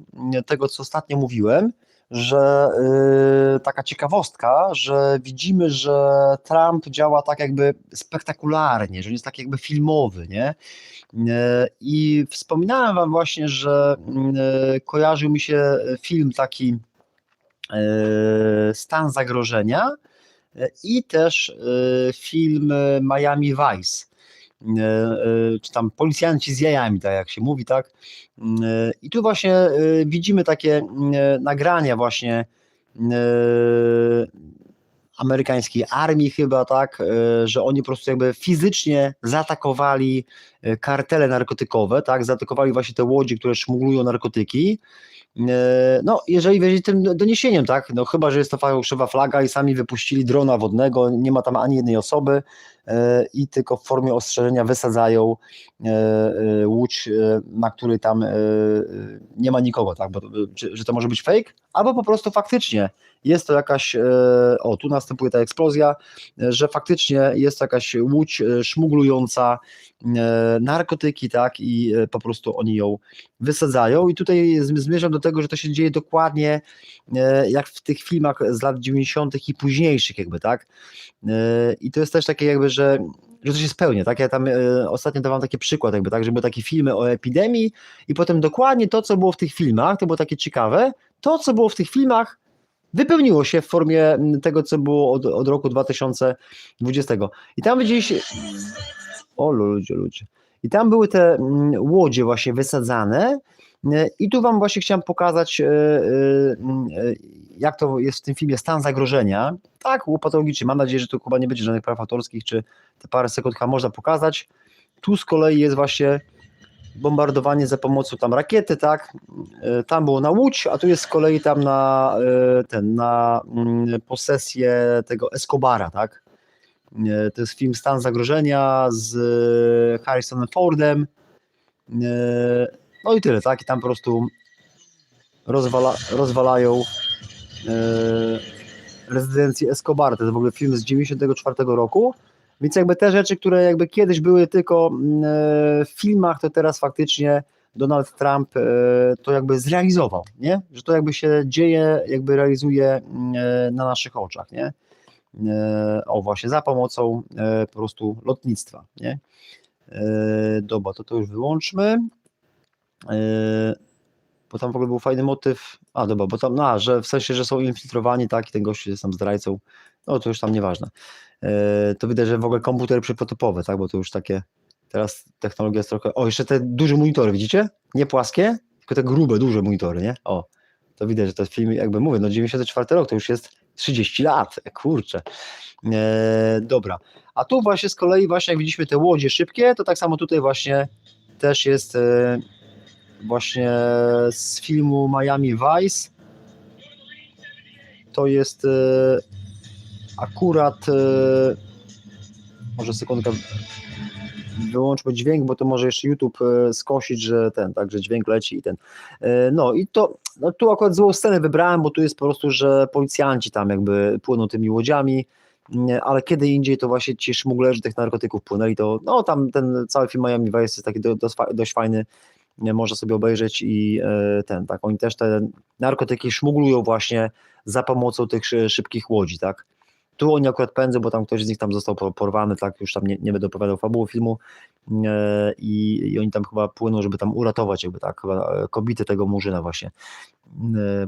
tego, co ostatnio mówiłem, że taka ciekawostka, że widzimy, że Trump działa tak jakby spektakularnie, że on jest tak jakby filmowy, nie? I wspominałem wam właśnie, że kojarzył mi się film taki Stan zagrożenia i też film Miami Vice, czy tam Policjanci z jajami, tak jak się mówi, tak? I tu właśnie widzimy takie nagrania właśnie amerykańskiej armii chyba, tak, że oni po prostu jakby fizycznie zaatakowali kartele narkotykowe, tak, zaatakowali właśnie te łodzie, które szmuglują narkotyki. No, jeżeli wierzyć tym doniesieniem, tak, no chyba, że jest to fałszywa flaga i sami wypuścili drona wodnego, nie ma tam ani jednej osoby i tylko w formie ostrzeżenia wysadzają łódź, na której tam nie ma nikogo, tak, bo że to może być fake, albo po prostu faktycznie jest to jakaś, tu następuje ta eksplozja, że faktycznie jest to jakaś łódź szmuglująca narkotyki, tak, i po prostu oni ją wysadzają i tutaj zmierzam do tego, że to się dzieje dokładnie jak w tych filmach z lat 90. i późniejszych jakby, tak, i to jest też takie jakby, że to się spełnia, tak, ja tam ostatnio dawałem taki przykład jakby, tak, że były takie filmy o epidemii i potem dokładnie to, co było w tych filmach, to było takie ciekawe, to, co było w tych filmach wypełniło się w formie tego, co było od roku 2020. I tam widzieliście... O ludzie. I tam były te łodzie właśnie wysadzane i tu wam właśnie chciałem pokazać, jak to jest w tym filmie Stan zagrożenia. Tak, łopatologicznie. Mam nadzieję, że tu chyba nie będzie żadnych praw autorskich, czy te parę sekund można pokazać. Tu z kolei jest właśnie bombardowanie za pomocą tam rakiety, tak, tam było na Łódź, a tu jest z kolei tam na posesję tego Escobara, tak, to jest film Stan zagrożenia z Harrisonem Fordem, no i tyle, tak, i tam po prostu rozwalają rezydencję Escobara, to jest w ogóle film z 1994 roku, więc jakby te rzeczy, które jakby kiedyś były tylko w filmach, to teraz faktycznie Donald Trump to jakby zrealizował, nie? Że to jakby się dzieje, jakby realizuje na naszych oczach, nie? Właśnie za pomocą po prostu lotnictwa, nie? Dobra, to już wyłączmy. Bo tam w ogóle był fajny motyw, dobra, bo tam, że w sensie, że są infiltrowani, tak, i ten gość jest tam zdrajcą, no to już tam nieważne. To widać, że w ogóle komputery przyprotopowe, tak, bo to już takie, teraz technologia jest trochę, jeszcze te duże monitory, widzicie? Nie płaskie, tylko te grube, duże monitory, nie? To widać, że to jest film, jakby mówię, 94 rok, to już jest 30 lat, kurczę. Dobra, a tu właśnie z kolei, właśnie jak widzieliśmy te łodzie szybkie, to tak samo tutaj właśnie też jest właśnie z filmu Miami Vice. To jest akurat może sekundkę wyłączmy dźwięk, bo to może jeszcze YouTube skosić, że że dźwięk leci i no i to, tu akurat złą scenę wybrałem, bo tu jest po prostu, że policjanci tam jakby płyną tymi łodziami, ale kiedy indziej to właśnie ci szmuglerzy tych narkotyków płynęli, to tam ten cały film Miami Vice jest taki dość fajny, można sobie obejrzeć i tak, oni też te narkotyki szmuglują właśnie za pomocą tych szybkich łodzi, tak. Tu oni akurat pędzą, bo tam ktoś z nich tam został porwany, tak, już tam nie będę opowiadał fabuły filmu i oni tam chyba płyną, żeby tam uratować jakby tak, chyba kobietę tego Murzyna właśnie,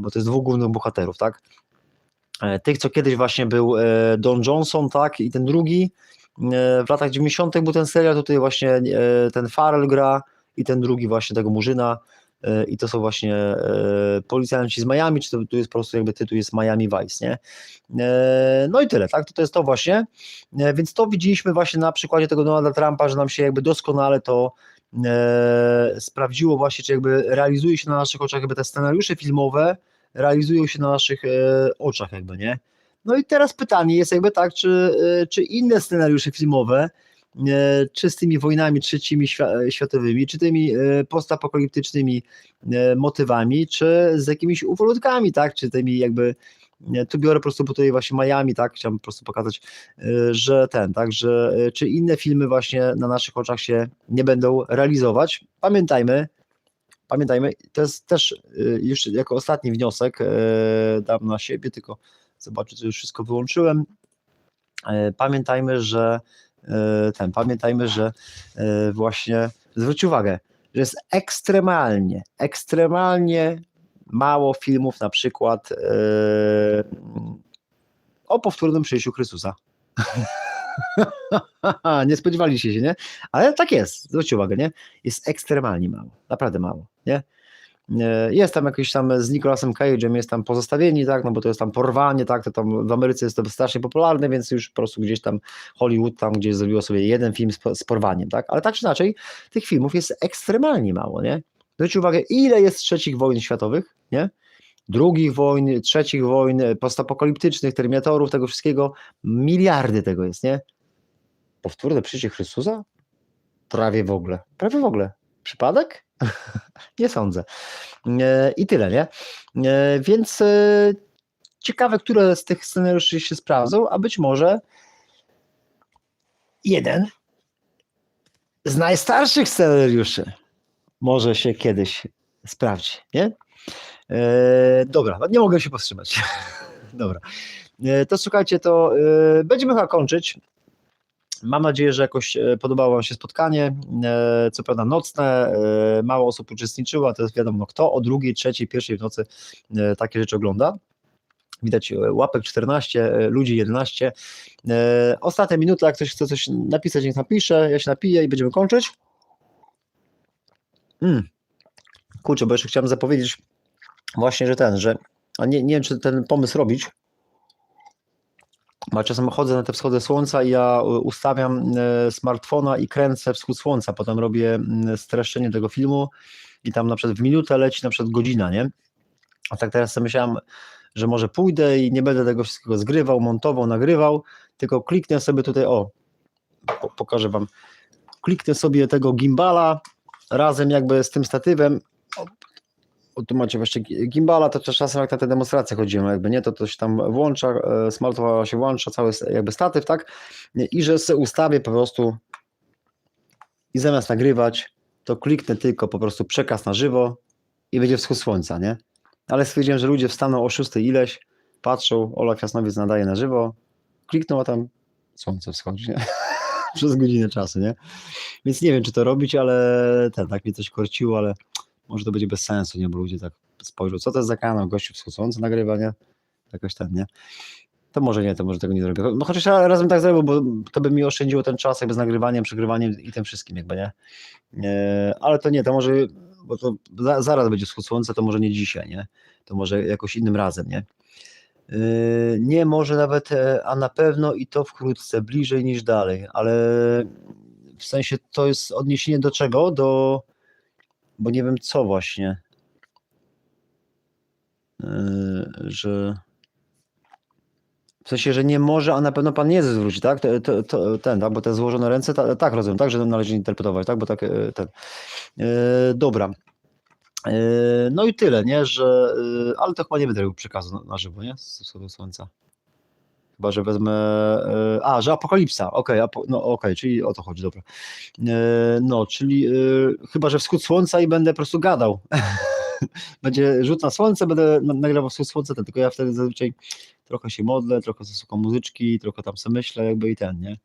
bo to jest dwóch głównych bohaterów, tak. Tych, co kiedyś właśnie był Don Johnson, tak, i ten drugi, w latach 90. był ten serial, tutaj właśnie ten Farrell gra i ten drugi właśnie tego Murzyna i to są właśnie policjanci z Miami, czy to tu jest po prostu jakby tytuł jest Miami Vice, nie? No i tyle, tak, to jest to właśnie, więc to widzieliśmy właśnie na przykładzie tego Donalda Trumpa, że nam się jakby doskonale to sprawdziło właśnie, czy jakby realizuje się na naszych oczach jakby te scenariusze filmowe, realizują się na naszych oczach jakby, nie? No i teraz pytanie jest jakby tak, czy inne scenariusze filmowe, czy z tymi wojnami trzecimi światowymi, czy tymi postapokaliptycznymi motywami, czy z jakimiś ufolutkami, tak, czy tymi jakby, tu biorę po prostu po tutaj właśnie Miami, tak, chciałem po prostu pokazać, że tak, że czy inne filmy właśnie na naszych oczach się nie będą realizować. Pamiętajmy, to jest też już jako ostatni wniosek, dam na siebie, tylko zobaczę, czy już wszystko wyłączyłem. Pamiętajmy, że właśnie zwróć uwagę, że jest ekstremalnie mało filmów na przykład o powtórnym przyjściu Chrystusa. Nie spodziewaliście się, nie? Ale tak jest, zwróćcie uwagę, nie? Jest ekstremalnie mało, naprawdę mało, nie? Jest tam jakiś tam z Nicolasem Cage'em, jest tam Pozostawieni, tak, no bo to jest tam porwanie, tak, to tam w Ameryce jest to strasznie popularne, więc już po prostu gdzieś tam Hollywood tam gdzieś zrobiło sobie jeden film z porwaniem, tak, ale tak czy inaczej tych filmów jest ekstremalnie mało, nie? Zwróćcie uwagę, ile jest trzecich wojen światowych, nie? Drugich wojn, trzecich wojn, postapokaliptycznych, Terminatorów, tego wszystkiego, miliardy tego jest, nie? Powtórne przyjście Chrystusa? Prawie w ogóle. Przypadek? Nie sądzę. I tyle, nie? Więc ciekawe, które z tych scenariuszy się sprawdzą, a być może jeden z najstarszych scenariuszy może się kiedyś sprawdzi, nie? Dobra, nie mogę się powstrzymać. Dobra, to słuchajcie, to będziemy chyba kończyć. Mam nadzieję, że jakoś podobało Wam się spotkanie, co prawda nocne, mało osób uczestniczyło, a to jest wiadomo kto, o 2, 3, 1 w nocy takie rzeczy ogląda. Widać łapek 14, ludzi 11. Ostatnia minuta, jak ktoś chce coś napisać, niech napisze, ja się napiję i będziemy kończyć. Kurczę, bo jeszcze chciałem zapowiedzieć właśnie, że a nie wiem, czy ten pomysł robić, bo czasem chodzę na te wschody słońca i ja ustawiam smartfona i kręcę wschód słońca, potem robię streszczenie tego filmu i tam na przykład w minutę leci na przykład godzina, nie? A tak teraz sobie myślałem, że może pójdę i nie będę tego wszystkiego zgrywał, montował, nagrywał, tylko kliknę sobie tutaj, pokażę Wam, kliknę sobie tego gimbala razem jakby z tym statywem. Tu macie właśnie gimbala, to czasem jak na te demonstracje chodzimy, jakby nie, to się tam włącza, smartfon się włącza, cały jakby statyw, tak, i że sobie ustawię po prostu i zamiast nagrywać, to kliknę tylko po prostu przekaz na żywo i będzie wschód słońca, nie? Ale stwierdziłem, że ludzie wstaną o 6 ileś, patrzą, Ola Krasnowiec nadaje na żywo, klikną, a tam słońce wschodzi, nie? Przez godzinę czasu, nie? Więc nie wiem, czy to robić, ale tak mnie coś korciło, ale może to będzie bez sensu, nie? Bo ludzie tak spojrzą, co to jest za kanał, gościu wschodzący nagrywa, nie? Jakoś ten, nie? To może nie, to może tego nie zrobię. No chociaż ja razem tak zrobił, bo to by mi oszczędziło ten czas jakby z nagrywaniem, przegrywaniem i tym wszystkim jakby, nie? Ale to nie, to może, bo to zaraz będzie wschód słońca, to może nie dzisiaj, nie? To może jakoś innym razem, nie? Nie, może nawet, a na pewno i to wkrótce, bliżej niż dalej, ale w sensie to jest odniesienie do czego? Bo nie wiem co właśnie, że w sensie, że nie może, a na pewno Pan Jezus wróci, tak? Tak? Bo te złożone ręce, tak rozumiem, tak, że należy interpretować, tak? Bo tak, dobra. No i tyle, nie, że, ale to chyba nie będę robił przekazu na żywo, nie? Z wschodu słońca. Chyba, że wezmę, że Apokalipsa, okej, no okej, czyli o to chodzi, dobra. No, czyli chyba, że wschód słońca i będę po prostu gadał. Będzie rzut na słońce, będę nagrywał wschód słońca, tylko ja wtedy zazwyczaj trochę się modlę, trochę zasłucham muzyczki, trochę tam sobie myślę jakby i ten, nie?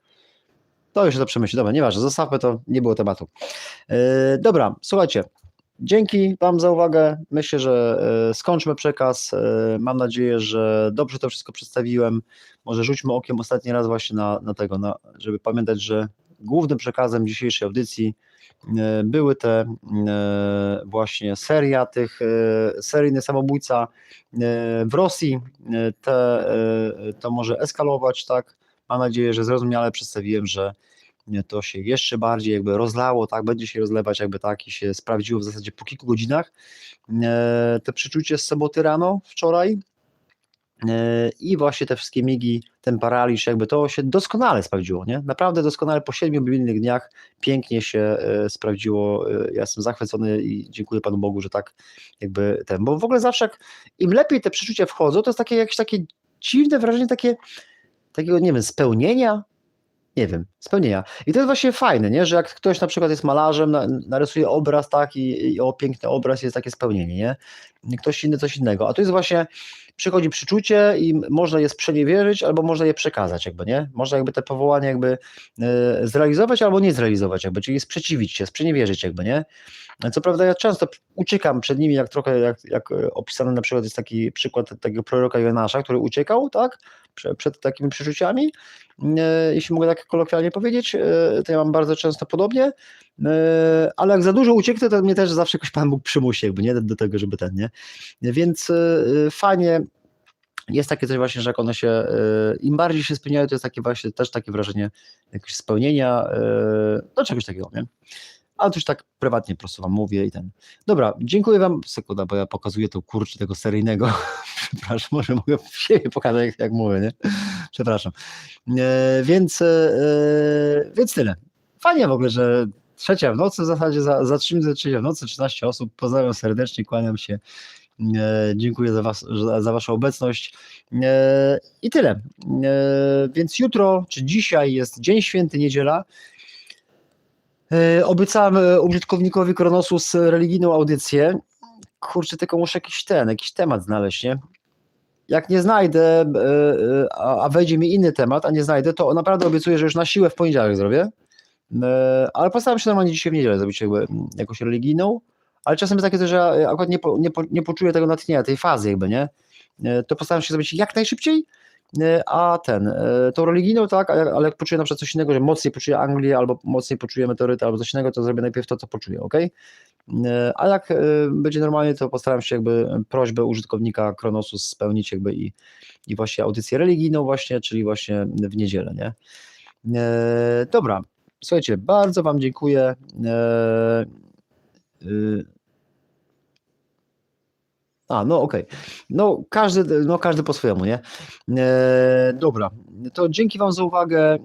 To już to przemyślę, dobra, nieważne, zostawmy to, nie było tematu. Dobra, słuchajcie, dzięki Wam za uwagę, myślę, że skończmy przekaz, mam nadzieję, że dobrze to wszystko przedstawiłem, może rzućmy okiem ostatni raz właśnie na tego, żeby pamiętać, że głównym przekazem dzisiejszej audycji były te właśnie seryjny samobójca w Rosji, to może eskalować, tak, mam nadzieję, że zrozumiale przedstawiłem, że to się jeszcze bardziej jakby rozlało, tak, będzie się rozlewać jakby tak i się sprawdziło w zasadzie po kilku godzinach te przeczucie z soboty rano wczoraj i właśnie te wszystkie migi, ten paraliż, jakby to się doskonale sprawdziło, nie? Naprawdę doskonale po 7 bibliijnych dniach pięknie się sprawdziło, ja jestem zachwycony i dziękuję Panu Bogu, że tak jakby bo w ogóle zawsze im lepiej te przeczucia wchodzą, to jest jakieś takie dziwne wrażenie takiego, nie wiem, spełnienia, nie wiem, spełnienia. I to jest właśnie fajne, nie? Że jak ktoś na przykład jest malarzem, narysuje obraz, tak, i piękny obraz, jest takie spełnienie, nie? Ktoś inny coś innego. A tu jest właśnie, przychodzi przeczucie i można je sprzeniewierzyć, albo można je przekazać, jakby, nie? Można jakby te powołania jakby zrealizować, albo nie zrealizować, jakby, czyli sprzeciwić się, sprzeniewierzyć, jakby, nie? Co prawda ja często uciekam przed nimi, jak opisany na przykład jest taki przykład takiego proroka Jonasza, który uciekał, tak, przed takimi przeczuciami, jeśli mogę tak kolokwialnie powiedzieć, to ja mam bardzo często podobnie, ale jak za dużo ucieknę, to mnie też zawsze jakoś Pan Bóg przymusi, jakby, nie, do tego, żeby nie, więc fajnie, jest takie coś właśnie, że jak one się, im bardziej się spełniają, to jest takie właśnie też takie wrażenie jakiegoś spełnienia, no czegoś takiego, nie? Ale to już tak prywatnie po prostu Wam mówię i ten. Dobra, dziękuję Wam. Sekunda, bo ja pokazuję to kurczę tego seryjnego. Przepraszam, może mogę w siebie pokazać, jak mówię, nie? Przepraszam. Więc tyle. Fajnie w ogóle, że trzecia w nocy w zasadzie, za 3 minuty trzecia w nocy, 13 osób. Pozdrawiam serdecznie, kłaniam się. Dziękuję za Waszą obecność. I tyle. Więc jutro, czy dzisiaj jest Dzień Święty, niedziela. Obiecałem użytkownikowi Kronosus religijną audycję. Kurczę, tylko muszę jakiś temat znaleźć, nie? Jak nie znajdę, a wejdzie mi inny temat, a nie znajdę, to naprawdę obiecuję, że już na siłę w poniedziałek zrobię. Ale postaram się normalnie dzisiaj w niedzielę zrobić jakąś religijną, ale czasem jest takie to, że ja akurat nie poczuję tego natchnienia, tej fazy jakby, nie? To postaram się zrobić jak najszybciej, a tą religijną, tak, ale jak poczuję na przykład coś innego, że mocniej poczuję Anglię, albo mocniej poczuję meteoryty, albo coś innego, to zrobię najpierw to, co poczuję, ok? A jak będzie normalnie, to postaram się jakby prośbę użytkownika Kronosus spełnić jakby i właśnie audycję religijną właśnie, czyli właśnie w niedzielę, nie? Dobra, słuchajcie, bardzo Wam dziękuję. No okej. No każdy po swojemu, nie? Dobra, to dzięki Wam za uwagę.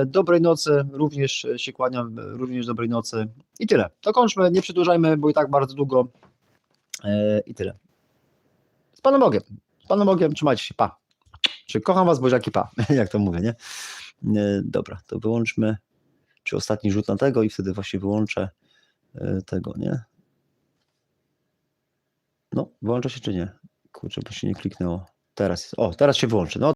Dobrej nocy, również się kłaniam, również dobrej nocy. I tyle. To kończmy, nie przedłużajmy, bo i tak bardzo długo. I tyle. Z Panem Bogiem. Z Panem Bogiem, trzymajcie się, pa. Czy kocham Was, buziaki, pa. Jak to mówię, nie? Dobra, to wyłączmy, czy ostatni rzut na tego i wtedy właśnie wyłączę tego, nie? No, wyłącza się czy nie? Kurczę, bo się nie kliknęło. Teraz się wyłączy. No